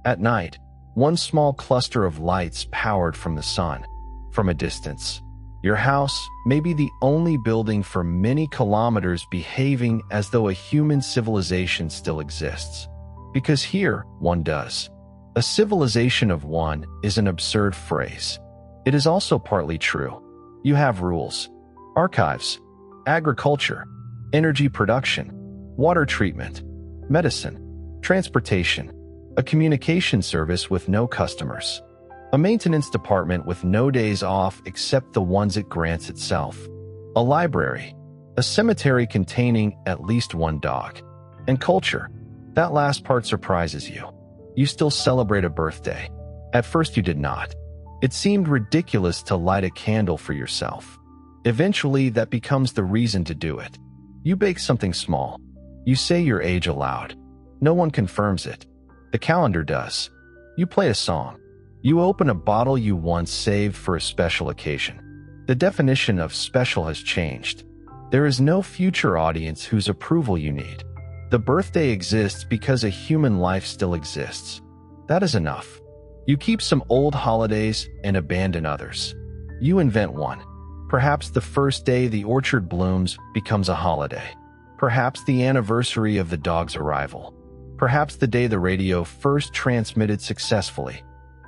At night, one small cluster of lights powered from the sun. From a distance, your house may be the only building for many kilometers behaving as though a human civilization still exists. Because here, one does. A civilization of one is an absurd phrase. It is also partly true. You have rules, archives, agriculture, energy production, water treatment, medicine, transportation, a communication service with no customers, a maintenance department with no days off except the ones it grants itself, a library, a cemetery containing at least one dog, and culture. That last part surprises you. You still celebrate a birthday. At first you did not. It seemed ridiculous to light a candle for yourself. Eventually, that becomes the reason to do it. You bake something small. You say your age aloud. No one confirms it. The calendar does. You play a song. You open a bottle you once saved for a special occasion. The definition of special has changed. There is no future audience whose approval you need. The birthday exists because a human life still exists. That is enough. You keep some old holidays and abandon others. You invent one. Perhaps the first day the orchard blooms becomes a holiday. Perhaps the anniversary of the dog's arrival. Perhaps the day the radio first transmitted successfully.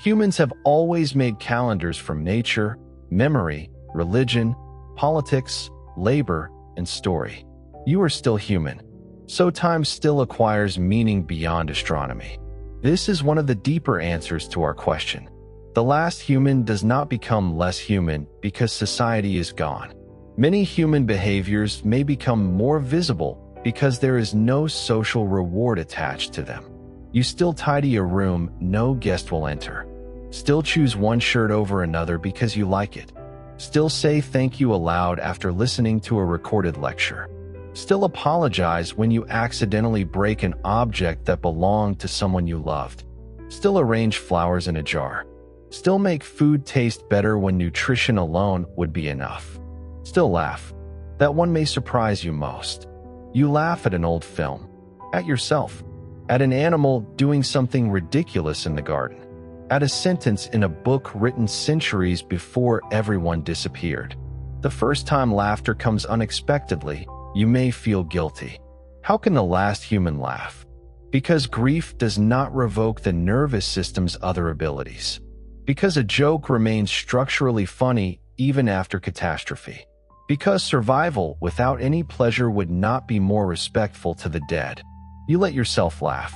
Humans have always made calendars from nature, memory, religion, politics, labor, and story. You are still human, so time still acquires meaning beyond astronomy. This is one of the deeper answers to our question. The last human does not become less human because society is gone. Many human behaviors may become more visible because there is no social reward attached to them. You still tidy a room no guest will enter. Still choose one shirt over another because you like it. Still say thank you aloud after listening to a recorded lecture. Still apologize when you accidentally break an object that belonged to someone you loved. Still arrange flowers in a jar. Still make food taste better when nutrition alone would be enough. Still laugh. That one may surprise you most. You laugh at an old film, at yourself, at an animal doing something ridiculous in the garden, at a sentence in a book written centuries before everyone disappeared. The first time laughter comes unexpectedly, you may feel guilty. How can the last human laugh? Because grief does not revoke the nervous system's other abilities. Because a joke remains structurally funny even after catastrophe. Because survival without any pleasure would not be more respectful to the dead. You let yourself laugh.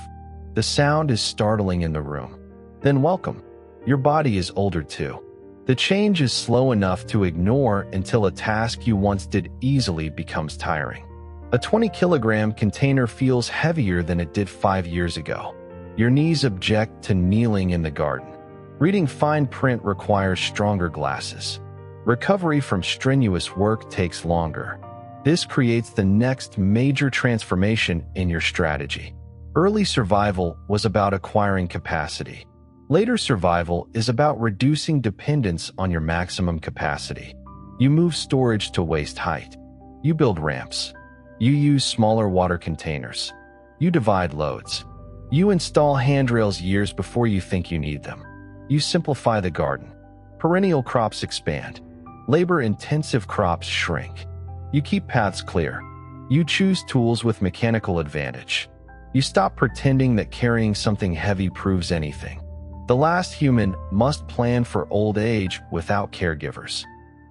The sound is startling in the room. Then welcome. Your body is older too. The change is slow enough to ignore until a task you once did easily becomes tiring. A 20-kilogram container feels heavier than it did 5 years ago. Your knees object to kneeling in the garden. Reading fine print requires stronger glasses. Recovery from strenuous work takes longer. This creates the next major transformation in your strategy. Early survival was about acquiring capacity. Later survival is about reducing dependence on your maximum capacity. You move storage to waist height. You build ramps. You use smaller water containers. You divide loads. You install handrails years before you think you need them. You simplify the garden. Perennial crops expand. Labor-intensive crops shrink. You keep paths clear. You choose tools with mechanical advantage. You stop pretending that carrying something heavy proves anything. The last human must plan for old age without caregivers.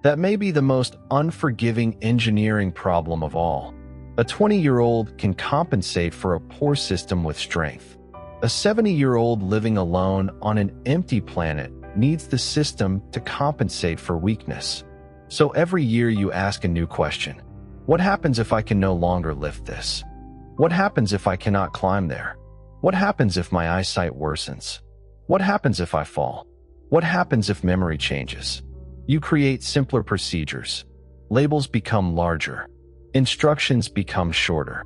That may be the most unforgiving engineering problem of all. A 20-year-old can compensate for a poor system with strength. A 70-year-old living alone on an empty planet needs the system to compensate for weakness. So every year you ask a new question. What happens if I can no longer lift this? What happens if I cannot climb there? What happens if my eyesight worsens? What happens if I fall? What happens if memory changes? You create simpler procedures. Labels become larger. Instructions become shorter.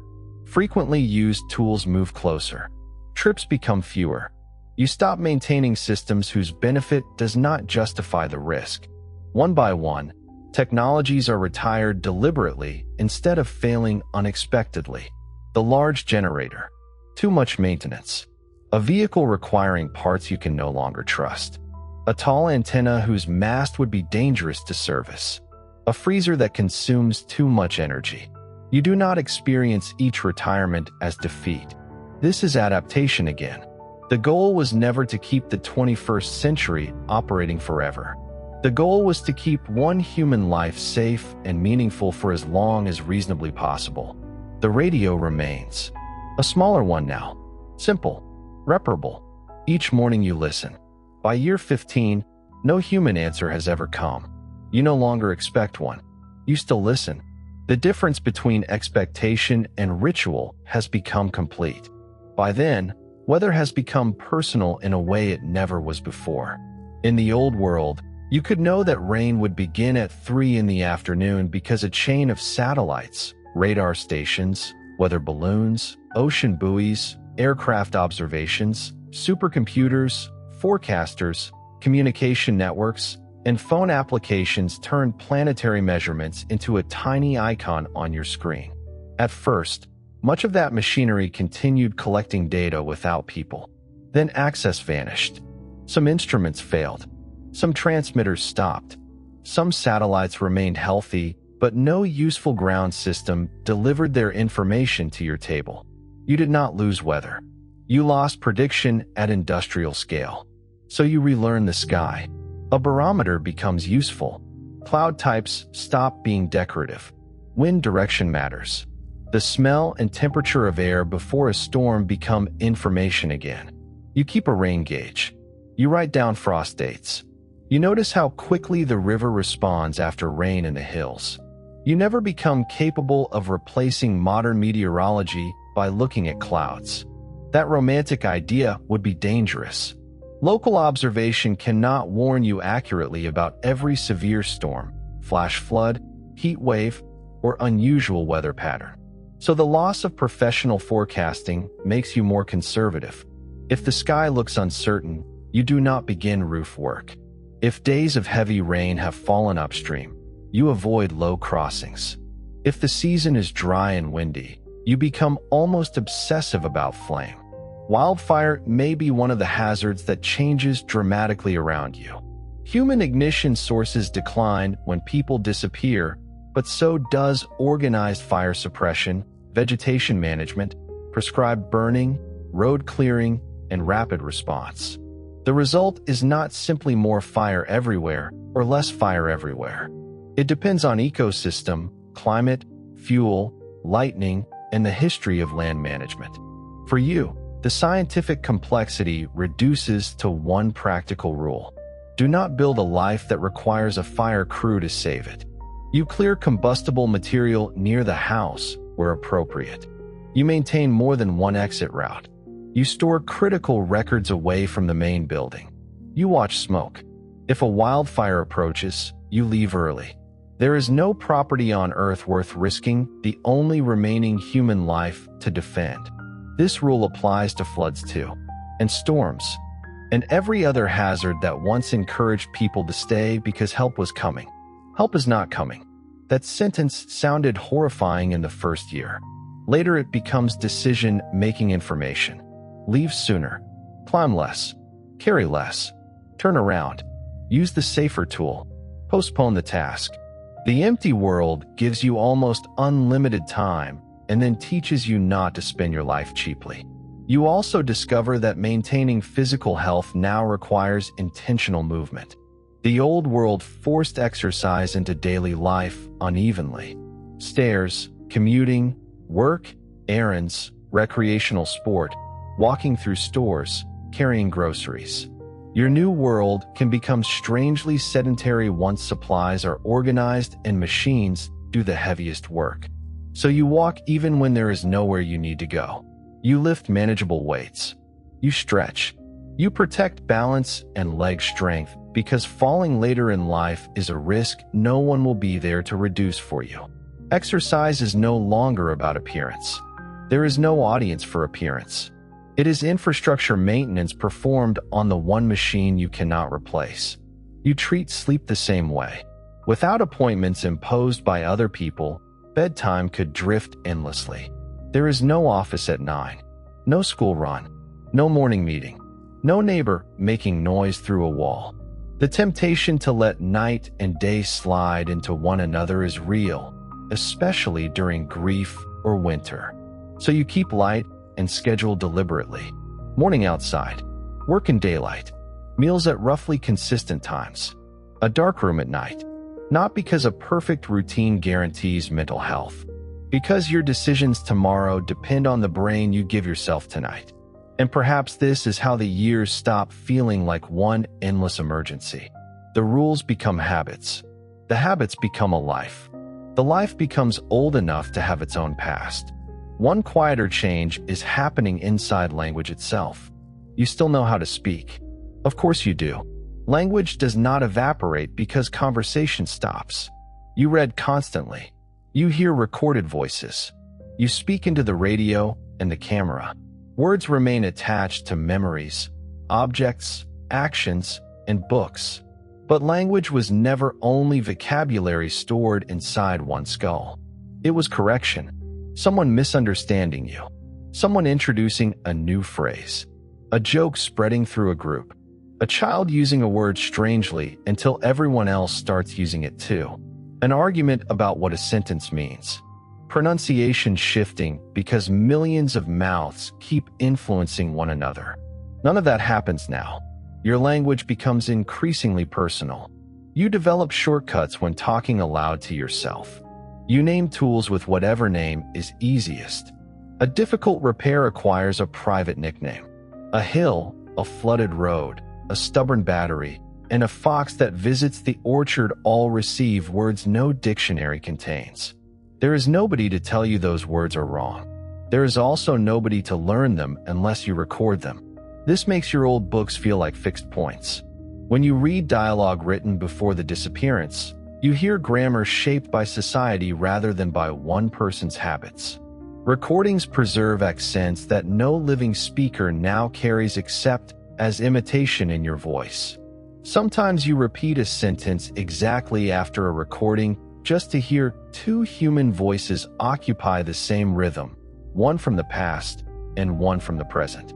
Frequently used tools move closer. Trips become fewer. You stop maintaining systems whose benefit does not justify the risk. One by one, technologies are retired deliberately instead of failing unexpectedly. The large generator. Too much maintenance. A vehicle requiring parts you can no longer trust. A tall antenna whose mast would be dangerous to service. A freezer that consumes too much energy. You do not experience each retirement as defeat. This is adaptation again. The goal was never to keep the 21st century operating forever. The goal was to keep one human life safe and meaningful for as long as reasonably possible. The radio remains. A smaller one now. Simple. Reparable. Each morning you listen. By year 15, no human answer has ever come. You no longer expect one. You still listen. The difference between expectation and ritual has become complete. By then, weather has become personal in a way it never was before. In the old world, you could know that rain would begin at 3 in the afternoon because a chain of satellites, radar stations, weather balloons, ocean buoys, aircraft observations, supercomputers, forecasters, communication networks, and phone applications turned planetary measurements into a tiny icon on your screen. At first, much of that machinery continued collecting data without people. Then access vanished. Some instruments failed. Some transmitters stopped. Some satellites remained healthy, but no useful ground system delivered their information to your table. You did not lose weather. You lost prediction at industrial scale. So you relearn the sky. A barometer becomes useful. Cloud types stop being decorative. Wind direction matters. The smell and temperature of air before a storm become information again. You keep a rain gauge. You write down frost dates. You notice how quickly the river responds after rain in the hills. You never become capable of replacing modern meteorology by looking at clouds. That romantic idea would be dangerous. Local observation cannot warn you accurately about every severe storm, flash flood, heat wave, or unusual weather pattern. So the loss of professional forecasting makes you more conservative. If the sky looks uncertain, you do not begin roof work. If days of heavy rain have fallen upstream, you avoid low crossings. If the season is dry and windy, you become almost obsessive about flame. Wildfire may be one of the hazards that changes dramatically around you. Human ignition sources decline when people disappear, but so does organized fire suppression, vegetation management, prescribed burning, road clearing, and rapid response. The result is not simply more fire everywhere or less fire everywhere. It depends on ecosystem, climate, fuel, lightning, and the history of land management. For you, the scientific complexity reduces to one practical rule. Do not build a life that requires a fire crew to save it. You clear combustible material near the house where appropriate. You maintain more than one exit route. You store critical records away from the main building. You watch smoke. If a wildfire approaches, you leave early. There is no property on Earth worth risking the only remaining human life to defend. This rule applies to floods too, and storms, and every other hazard that once encouraged people to stay because help was coming. Help is not coming. That sentence sounded horrifying in the first year. Later it becomes decision-making information. Leave sooner. Climb less. Carry less. Turn around. Use the safer tool. Postpone the task. The empty world gives you almost unlimited time and then teaches you not to spend your life cheaply. You also discover that maintaining physical health now requires intentional movement. The old world forced exercise into daily life unevenly. Stairs, commuting, work, errands, recreational sport, walking through stores, carrying groceries. Your new world can become strangely sedentary once supplies are organized and machines do the heaviest work. So you walk even when there is nowhere you need to go. You lift manageable weights. You stretch. You protect balance and leg strength because falling later in life is a risk no one will be there to reduce for you. Exercise is no longer about appearance. There is no audience for appearance. It is infrastructure maintenance performed on the one machine you cannot replace. You treat sleep the same way. Without appointments imposed by other people, bedtime could drift endlessly. There is no office at 9, no school run, no morning meeting, no neighbor making noise through a wall. The temptation to let night and day slide into one another is real, especially during grief or winter. So you keep light and schedule deliberately. Morning outside, work in daylight, meals at roughly consistent times, a dark room at night. Not because a perfect routine guarantees mental health, because your decisions tomorrow depend on the brain you give yourself tonight. And perhaps this is how the years stop feeling like one endless emergency. The rules become habits. The habits become a life. The life becomes old enough to have its own past. One quieter change is happening inside language itself. You still know how to speak. Of course you do. Language does not evaporate because conversation stops. You read constantly. You hear recorded voices. You speak into the radio and the camera. Words remain attached to memories, objects, actions, and books. But language was never only vocabulary stored inside one's skull. It was correction. Someone misunderstanding you. Someone introducing a new phrase. A joke spreading through a group. A child using a word strangely until everyone else starts using it too. An argument about what a sentence means. Pronunciation shifting because millions of mouths keep influencing one another. None of that happens now. Your language becomes increasingly personal. You develop shortcuts when talking aloud to yourself. You name tools with whatever name is easiest. A difficult repair acquires a private nickname. A hill, a flooded road, a stubborn battery, and a fox that visits the orchard all receive words no dictionary contains. There is nobody to tell you those words are wrong. There is also nobody to learn them unless you record them. This makes your old books feel like fixed points. When you read dialogue written before the disappearance, you hear grammar shaped by society rather than by one person's habits. Recordings preserve accents that no living speaker now carries except as imitation in your voice. Sometimes you repeat a sentence exactly after a recording just to hear two human voices occupy the same rhythm, one from the past and one from the present.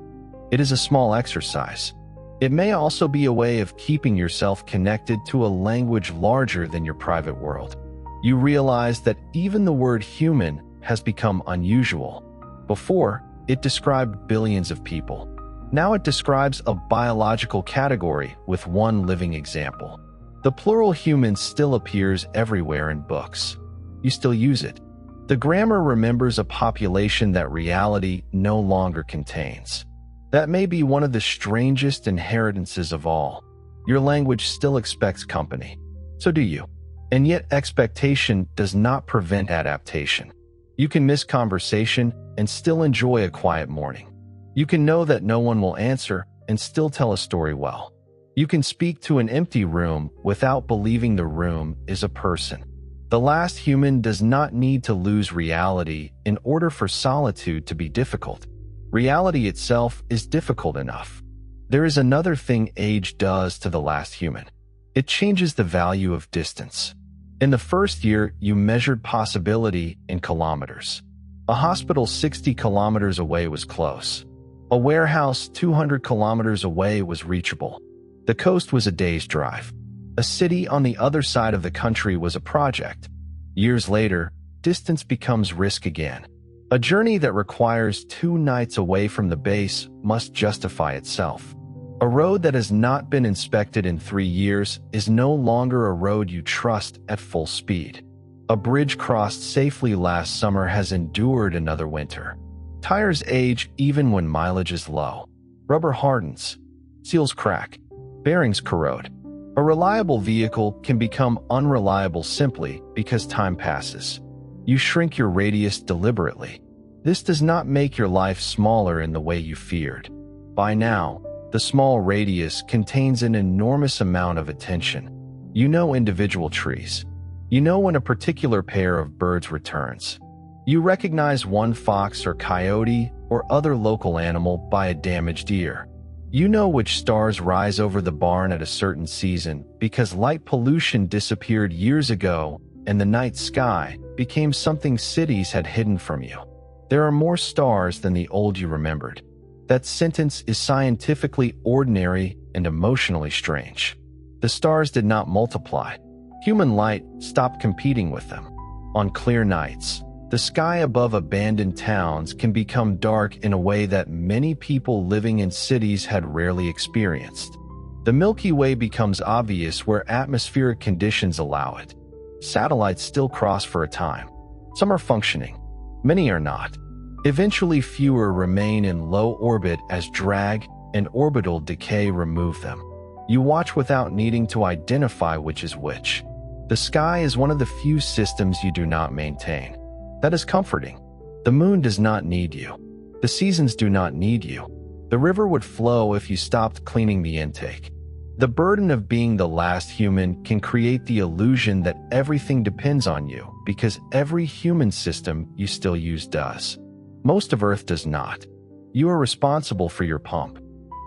It is a small exercise. It may also be a way of keeping yourself connected to a language larger than your private world. You realize that even the word human has become unusual. Before, it described billions of people. Now it describes a biological category with one living example. The plural human still appears everywhere in books. You still use it. The grammar remembers a population that reality no longer contains. That may be one of the strangest inheritances of all. Your language still expects company. So do you. And yet expectation does not prevent adaptation. You can miss conversation and still enjoy a quiet morning. You can know that no one will answer and still tell a story well. You can speak to an empty room without believing the room is a person. The last human does not need to lose reality in order for solitude to be difficult. Reality itself is difficult enough. There is another thing age does to the last human. It changes the value of distance. In the first year, you measured possibility in kilometers. A hospital 60 kilometers away was close. A warehouse 200 kilometers away was reachable. The coast was a day's drive. A city on the other side of the country was a project. Years later, distance becomes risk again. A journey that requires 2 nights away from the base must justify itself. A road that has not been inspected in 3 years is no longer a road you trust at full speed. A bridge crossed safely last summer has endured another winter. Tires age even when mileage is low. Rubber hardens. Seals crack. Bearings corrode. A reliable vehicle can become unreliable simply because time passes. You shrink your radius deliberately. This does not make your life smaller in the way you feared. By now, the small radius contains an enormous amount of attention. You know individual trees. You know when a particular pair of birds returns. You recognize one fox or coyote or other local animal by a damaged ear. You know which stars rise over the barn at a certain season because light pollution disappeared years ago and the night sky became something cities had hidden from you. There are more stars than the old you remembered. That sentence is scientifically ordinary and emotionally strange. The stars did not multiply. Human light stopped competing with them. On clear nights, the sky above abandoned towns can become dark in a way that many people living in cities had rarely experienced. The Milky Way becomes obvious where atmospheric conditions allow it. Satellites still cross for a time. Some are functioning. Many are not. Eventually, fewer remain in low orbit as drag and orbital decay remove them. You watch without needing to identify which is which. The sky is one of the few systems you do not maintain. That is comforting. The moon does not need you. The seasons do not need you. The river would flow if you stopped cleaning the intake. The burden of being the last human can create the illusion that everything depends on you because every human system you still use does. Most of Earth does not. You are responsible for your pump,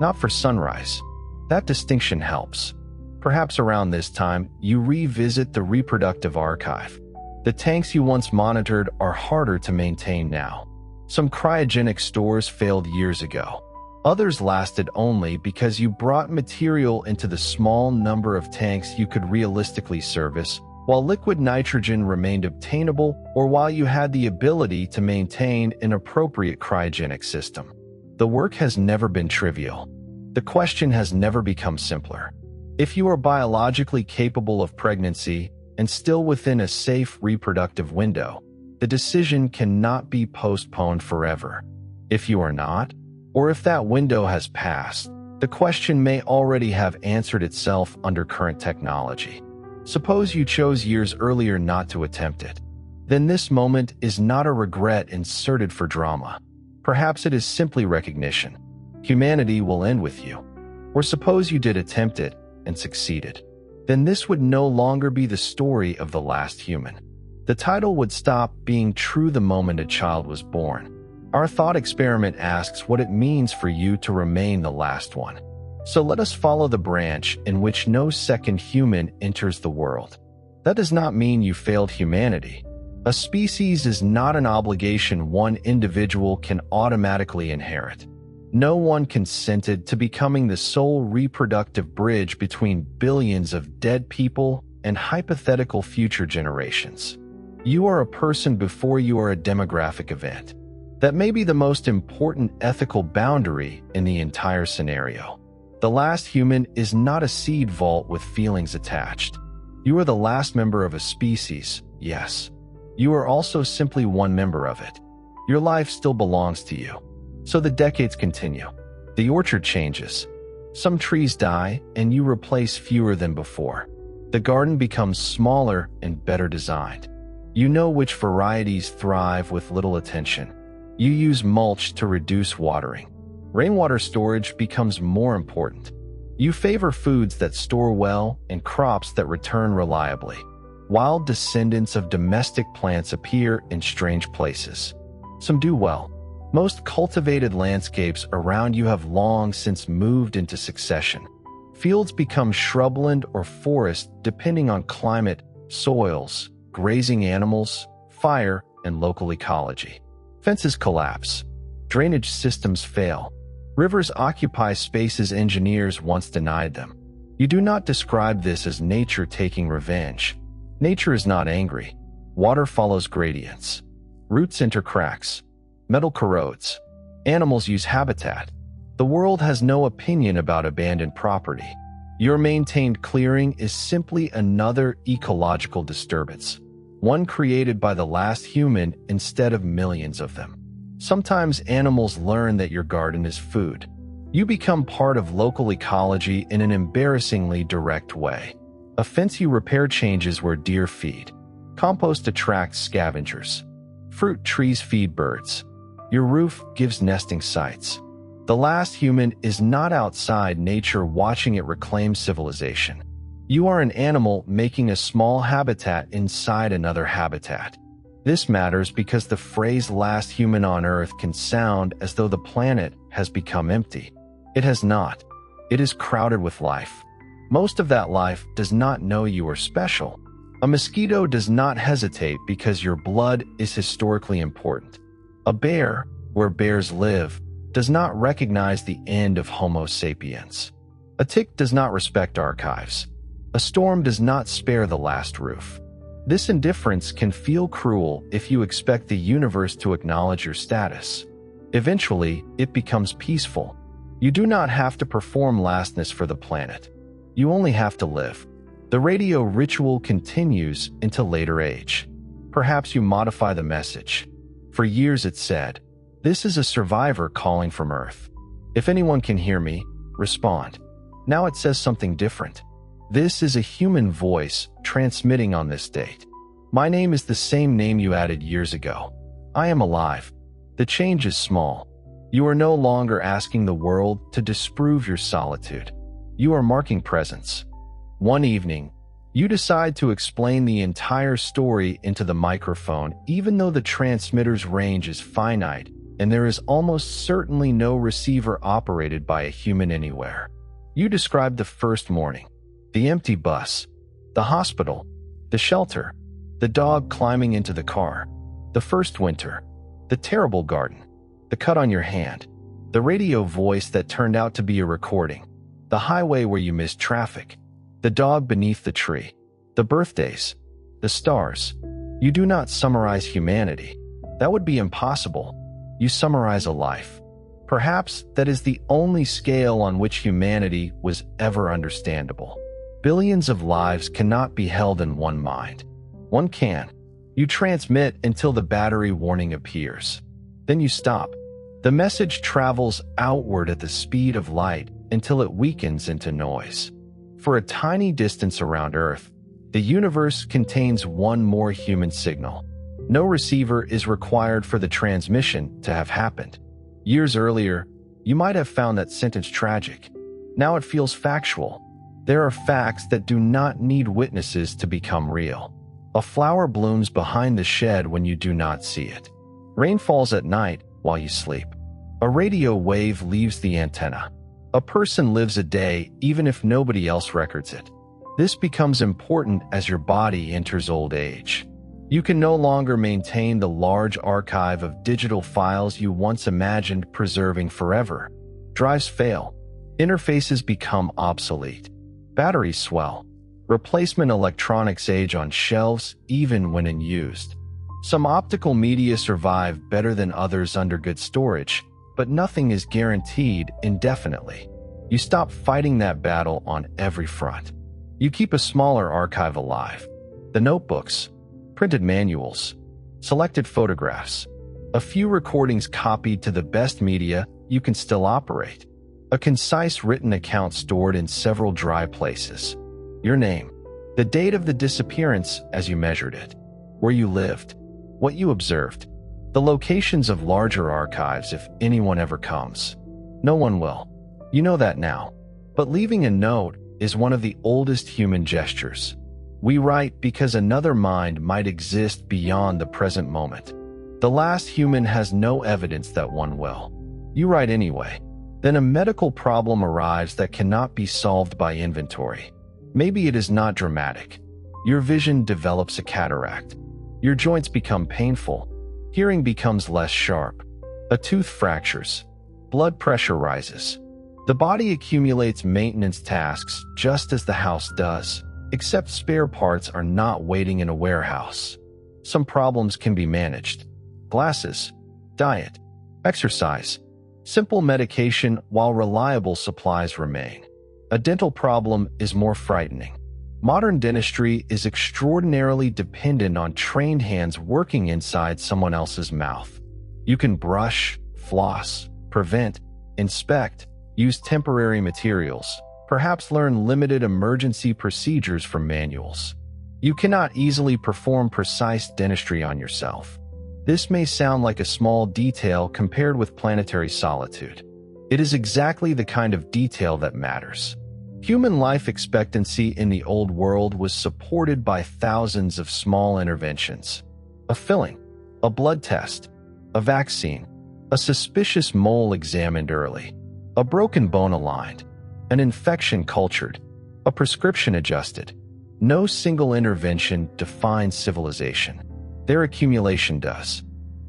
not for sunrise. That distinction helps. Perhaps around this time, you revisit the reproductive archive. The tanks you once monitored are harder to maintain now. Some cryogenic stores failed years ago. Others lasted only because you brought material into the small number of tanks you could realistically service, while liquid nitrogen remained obtainable or while you had the ability to maintain an appropriate cryogenic system. The work has never been trivial. The question has never become simpler. If you are biologically capable of pregnancy and still within a safe reproductive window, the decision cannot be postponed forever. If you are not, or if that window has passed, the question may already have answered itself under current technology. Suppose you chose years earlier not to attempt it. Then this moment is not a regret inserted for drama. Perhaps it is simply recognition. Humanity will end with you. Or suppose you did attempt it and succeeded. Then this would no longer be the story of the last human. The title would stop being true the moment a child was born. Our thought experiment asks what it means for you to remain the last one. So let us follow the branch in which no second human enters the world. That does not mean you failed humanity. A species is not an obligation one individual can automatically inherit. No one consented to becoming the sole reproductive bridge between billions of dead people and hypothetical future generations. You are a person before you are a demographic event. That may be the most important ethical boundary in the entire scenario. The last human is not a seed vault with feelings attached. You are the last member of a species, yes. You are also simply one member of it. Your life still belongs to you. So the decades continue. The orchard changes. Some trees die, and you replace fewer than before. The garden becomes smaller and better designed. You know which varieties thrive with little attention. You use mulch to reduce watering. Rainwater storage becomes more important. You favor foods that store well and crops that return reliably. Wild descendants of domestic plants appear in strange places. Some do well. Most cultivated landscapes around you have long since moved into succession. Fields become shrubland or forest depending on climate, soils, grazing animals, fire, and local ecology. Fences collapse. Drainage systems fail. Rivers occupy spaces engineers once denied them. You do not describe this as nature taking revenge. Nature is not angry. Water follows gradients. Roots enter cracks. Metal corrodes. Animals use habitat. The world has no opinion about abandoned property. Your maintained clearing is simply another ecological disturbance, one created by the last human instead of millions of them. Sometimes animals learn that your garden is food. You become part of local ecology in an embarrassingly direct way. A fence you repair changes where deer feed. Compost attracts scavengers. Fruit trees feed birds. Your roof gives nesting sites. The last human is not outside nature watching it reclaim civilization. You are an animal making a small habitat inside another habitat. This matters because the phrase last human on Earth can sound as though the planet has become empty. It has not. It is crowded with life. Most of that life does not know you are special. A mosquito does not hesitate because your blood is historically important. A bear, where bears live, does not recognize the end of Homo sapiens. A tick does not respect archives. A storm does not spare the last roof. This indifference can feel cruel if you expect the universe to acknowledge your status. Eventually, it becomes peaceful. You do not have to perform lastness for the planet. You only have to live. The radio ritual continues into later age. Perhaps you modify the message. For years it said, "This is a survivor calling from Earth. If anyone can hear me, respond." Now it says something different. This is a human voice transmitting on this date. My name is the same name you added years ago. I am alive. The change is small. You are no longer asking the world to disprove your solitude. You are marking presence. One evening, you decide to explain the entire story into the microphone even though the transmitter's range is finite and there is almost certainly no receiver operated by a human anywhere. You describe the first morning, the empty bus, the hospital, the shelter, the dog climbing into the car, the first winter, the terrible garden, the cut on your hand, the radio voice that turned out to be a recording, the highway where you missed traffic, the dog beneath the tree, the birthdays, the stars. You do not summarize humanity. That would be impossible. You summarize a life. Perhaps that is the only scale on which humanity was ever understandable. Billions of lives cannot be held in one mind. One can. You transmit until the battery warning appears. Then you stop. The message travels outward at the speed of light until it weakens into noise. For a tiny distance around Earth, the universe contains one more human signal. No receiver is required for the transmission to have happened. Years earlier, you might have found that sentence tragic. Now it feels factual. There are facts that do not need witnesses to become real. A flower blooms behind the shed when you do not see it. Rain falls at night while you sleep. A radio wave leaves the antenna. A person lives a day even if nobody else records it. This becomes important as your body enters old age. You can no longer maintain the large archive of digital files you once imagined preserving forever. Drives fail. Interfaces become obsolete. Batteries swell. Replacement electronics age on shelves even when unused. Some optical media survive better than others under good storage, but nothing is guaranteed indefinitely. You stop fighting that battle on every front. You keep a smaller archive alive. The notebooks, printed manuals, selected photographs, a few recordings copied to the best media you can still operate, a concise written account stored in several dry places, your name, the date of the disappearance as you measured it, where you lived, what you observed, the locations of larger archives if anyone ever comes. No one will. You know that now. But leaving a note is one of the oldest human gestures. We write because another mind might exist beyond the present moment. The last human has no evidence that one will. You write anyway. Then a medical problem arrives that cannot be solved by inventory. Maybe it is not dramatic. Your vision develops a cataract. Your joints become painful. Hearing becomes less sharp. A tooth fractures. Blood pressure rises. The body accumulates maintenance tasks just as the house does. Except spare parts are not waiting in a warehouse. Some problems can be managed. Glasses, diet, exercise, simple medication while reliable supplies remain. A dental problem is more frightening. Modern dentistry is extraordinarily dependent on trained hands working inside someone else's mouth. You can brush, floss, prevent, inspect, use temporary materials, perhaps learn limited emergency procedures from manuals. You cannot easily perform precise dentistry on yourself. This may sound like a small detail compared with planetary solitude. It is exactly the kind of detail that matters. Human life expectancy in the old world was supported by thousands of small interventions. A filling, a blood test, a vaccine, a suspicious mole examined early, a broken bone aligned, an infection cultured, a prescription adjusted. No single intervention defines civilization. Their accumulation does.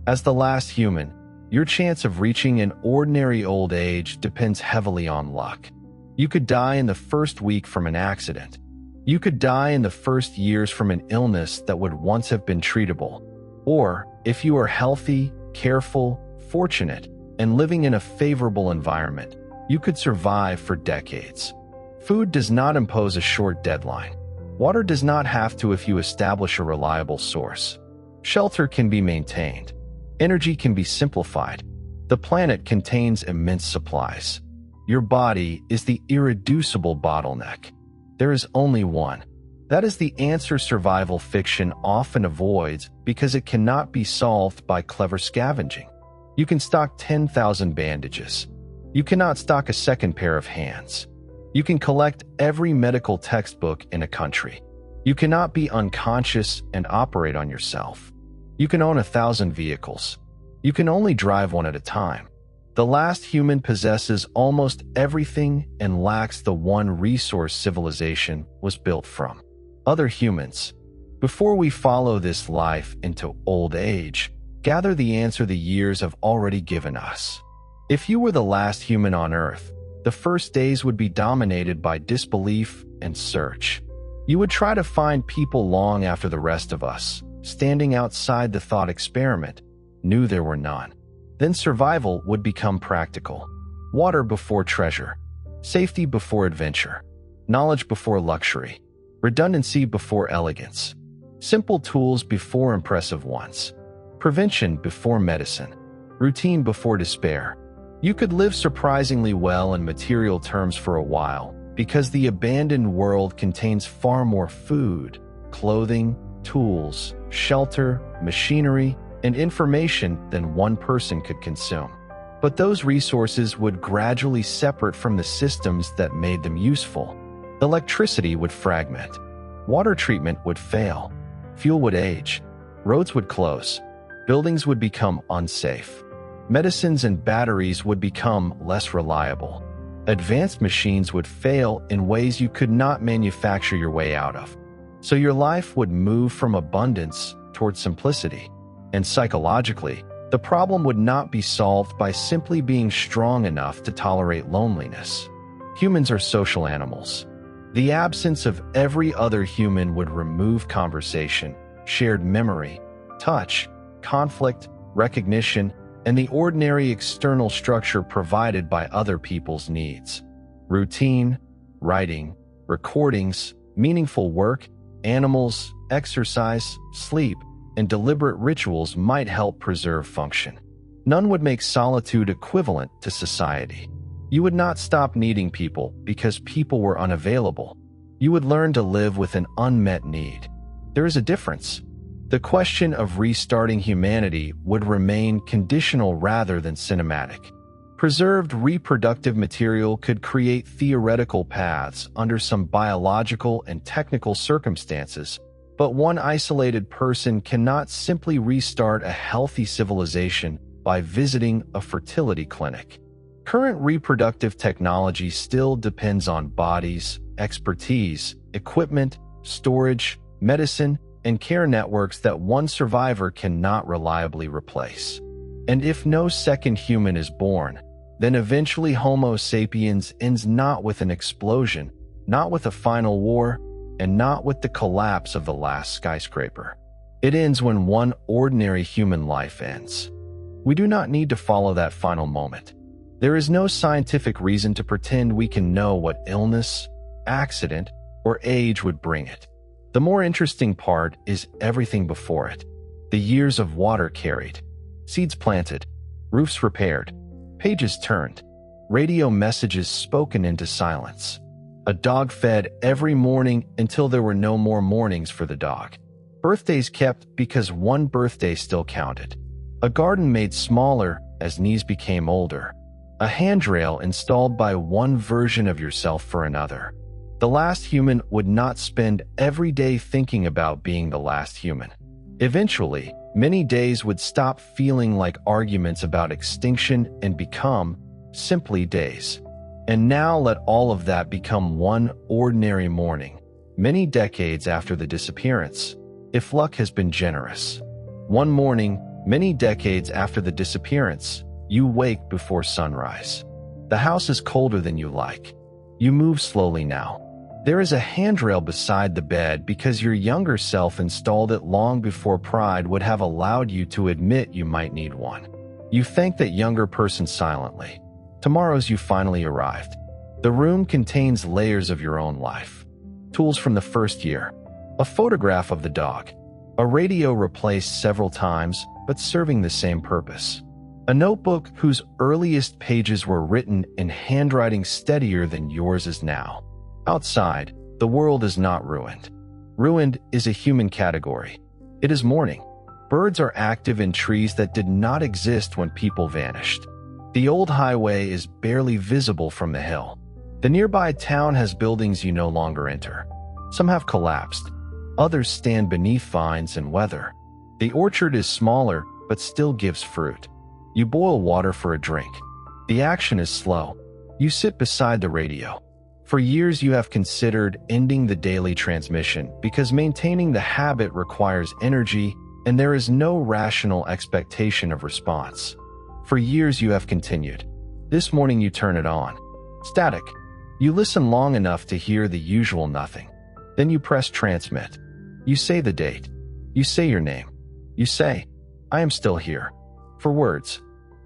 As the last human, your chance of reaching an ordinary old age depends heavily on luck. You could die in the first week from an accident. You could die in the first years from an illness that would once have been treatable. Or, if you are healthy, careful, fortunate, and living in a favorable environment, you could survive for decades. Food does not impose a short deadline. Water does not have to if you establish a reliable source. Shelter can be maintained. Energy can be simplified. The planet contains immense supplies. Your body is the irreducible bottleneck. There is only one. That is the answer survival fiction often avoids because it cannot be solved by clever scavenging. You can stock 10,000 bandages. You cannot stock a second pair of hands. You can collect every medical textbook in a country. You cannot be unconscious and operate on yourself. You can own 1,000 vehicles. You can only drive one at a time. The last human possesses almost everything and lacks the one resource civilization was built from: other humans. Before we follow this life into old age, gather the answer the years have already given us. If you were the last human on Earth, the first days would be dominated by disbelief and search. You would try to find people long after the rest of us, standing outside the thought experiment, knew there were none. Then survival would become practical. Water before treasure. Safety before adventure. Knowledge before luxury. Redundancy before elegance. Simple tools before impressive ones. Prevention before medicine. Routine before despair. You could live surprisingly well in material terms for a while, because the abandoned world contains far more food, clothing, tools, shelter, machinery, and information than one person could consume. But those resources would gradually separate from the systems that made them useful. Electricity would fragment. Water treatment would fail. Fuel would age. Roads would close. Buildings would become unsafe. Medicines and batteries would become less reliable. Advanced machines would fail in ways you could not manufacture your way out of. So your life would move from abundance toward simplicity. And psychologically, the problem would not be solved by simply being strong enough to tolerate loneliness. Humans are social animals. The absence of every other human would remove conversation, shared memory, touch, conflict, recognition, and the ordinary external structure provided by other people's needs. Routine, writing, recordings, meaningful work, animals, exercise, sleep, and deliberate rituals might help preserve function. None would make solitude equivalent to society. You would not stop needing people because people were unavailable. You would learn to live with an unmet need. There is a difference. The question of restarting humanity would remain conditional rather than cinematic. Preserved reproductive material could create theoretical paths under some biological and technical circumstances, but one isolated person cannot simply restart a healthy civilization by visiting a fertility clinic. Current reproductive technology still depends on bodies, expertise, equipment, storage, medicine, and care networks that one survivor cannot reliably replace. And if no second human is born, then eventually Homo sapiens ends not with an explosion, not with a final war, and not with the collapse of the last skyscraper. It ends when one ordinary human life ends. We do not need to follow that final moment. There is no scientific reason to pretend we can know what illness, accident, or age would bring it. The more interesting part is everything before it. The years of water carried, seeds planted, roofs repaired, pages turned, radio messages spoken into silence. A dog fed every morning until there were no more mornings for the dog. Birthdays kept because one birthday still counted. A garden made smaller as knees became older. A handrail installed by one version of yourself for another. The last human would not spend every day thinking about being the last human. Eventually, many days would stop feeling like arguments about extinction and become simply days. And now let all of that become one ordinary morning, many decades after the disappearance, if luck has been generous. One morning, many decades after the disappearance, you wake before sunrise. The house is colder than you like. You move slowly now. There is a handrail beside the bed because your younger self installed it long before pride would have allowed you to admit you might need one. You thank that younger person silently. Tomorrow's you finally arrived. The room contains layers of your own life. Tools from the first year. A photograph of the dog. A radio replaced several times, but serving the same purpose. A notebook whose earliest pages were written in handwriting steadier than yours is now. Outside, the world is not ruined. Ruined is a human category. It is morning. Birds are active in trees that did not exist when people vanished. The old highway is barely visible from the hill. The nearby town has buildings you no longer enter. Some have collapsed. Others stand beneath vines and weather. The orchard is smaller, but still gives fruit. You boil water for a drink. The action is slow. You sit beside the radio. For years you have considered ending the daily transmission because maintaining the habit requires energy and there is no rational expectation of response. For years you have continued. This morning you turn it on. Static. You listen long enough to hear the usual nothing. Then you press transmit. You say the date. You say your name. You say, I am still here. For words.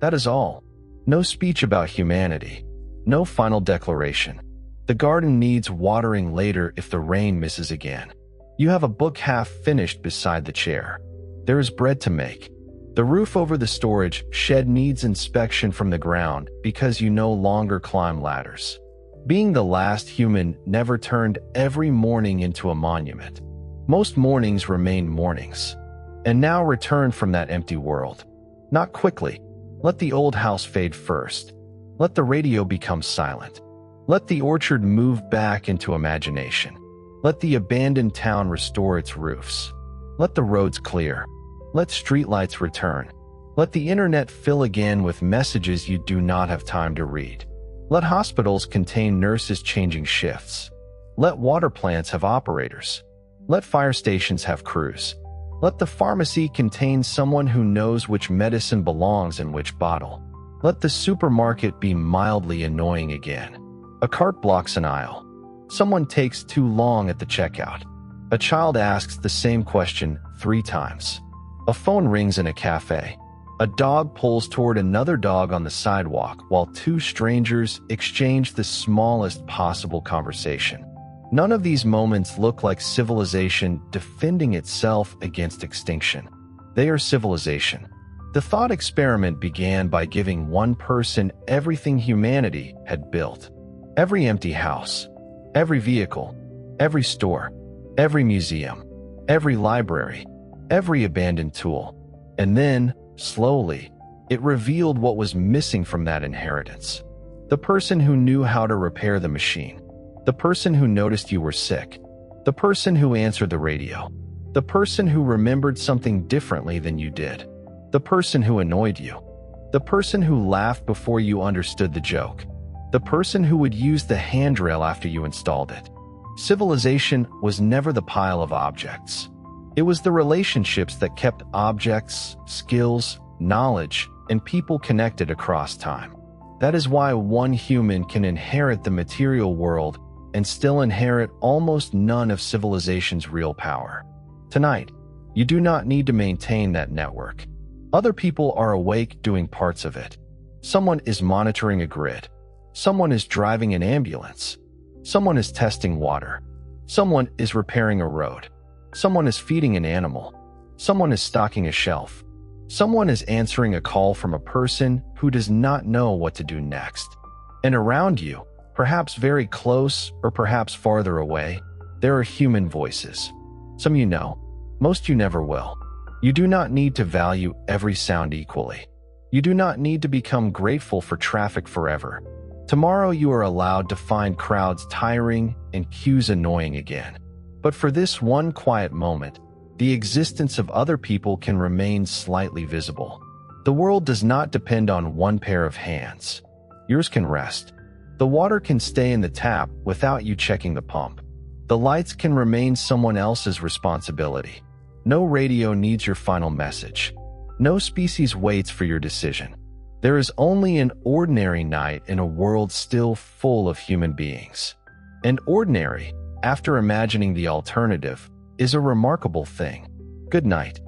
That is all. No speech about humanity. No final declaration. The garden needs watering later if the rain misses again. You have a book half finished beside the chair. There is bread to make. The roof over the storage shed needs inspection from the ground because you no longer climb ladders. Being the last human never turned every morning into a monument. Most mornings remained mornings. And now return from that empty world. Not quickly. Let the old house fade first. Let the radio become silent. Let the orchard move back into imagination. Let the abandoned town restore its roofs. Let the roads clear. Let streetlights return. Let the internet fill again with messages you do not have time to read. Let hospitals contain nurses changing shifts. Let water plants have operators. Let fire stations have crews. Let the pharmacy contain someone who knows which medicine belongs in which bottle. Let the supermarket be mildly annoying again. A cart blocks an aisle. Someone takes too long at the checkout. A child asks the same question 3 times. A phone rings in a cafe. A dog pulls toward another dog on the sidewalk while 2 strangers exchange the smallest possible conversation. None of these moments look like civilization defending itself against extinction. They are civilization. The thought experiment began by giving one person everything humanity had built. Every empty house, every vehicle, every store, every museum, every library, every abandoned tool. And then, slowly, it revealed what was missing from that inheritance. The person who knew how to repair the machine. The person who noticed you were sick. The person who answered the radio. The person who remembered something differently than you did. The person who annoyed you. The person who laughed before you understood the joke. The person who would use the handrail after you installed it. Civilization was never the pile of objects. It was the relationships that kept objects, skills, knowledge, and people connected across time. That is why one human can inherit the material world and still inherit almost none of civilization's real power. Tonight, you do not need to maintain that network. Other people are awake doing parts of it. Someone is monitoring a grid. Someone is driving an ambulance. Someone is testing water. Someone is repairing a road. Someone is feeding an animal. Someone is stocking a shelf. Someone is answering a call from a person who does not know what to do next. And around you, perhaps very close or perhaps farther away, there are human voices. Some you know, most you never will. You do not need to value every sound equally. You do not need to become grateful for traffic forever. Tomorrow you are allowed to find crowds tiring and queues annoying again. But for this one quiet moment, the existence of other people can remain slightly visible. The world does not depend on one pair of hands. Yours can rest. The water can stay in the tap without you checking the pump. The lights can remain someone else's responsibility. No radio needs your final message. No species waits for your decision. There is only an ordinary night in a world still full of human beings. And ordinary, after imagining the alternative, is a remarkable thing. Good night.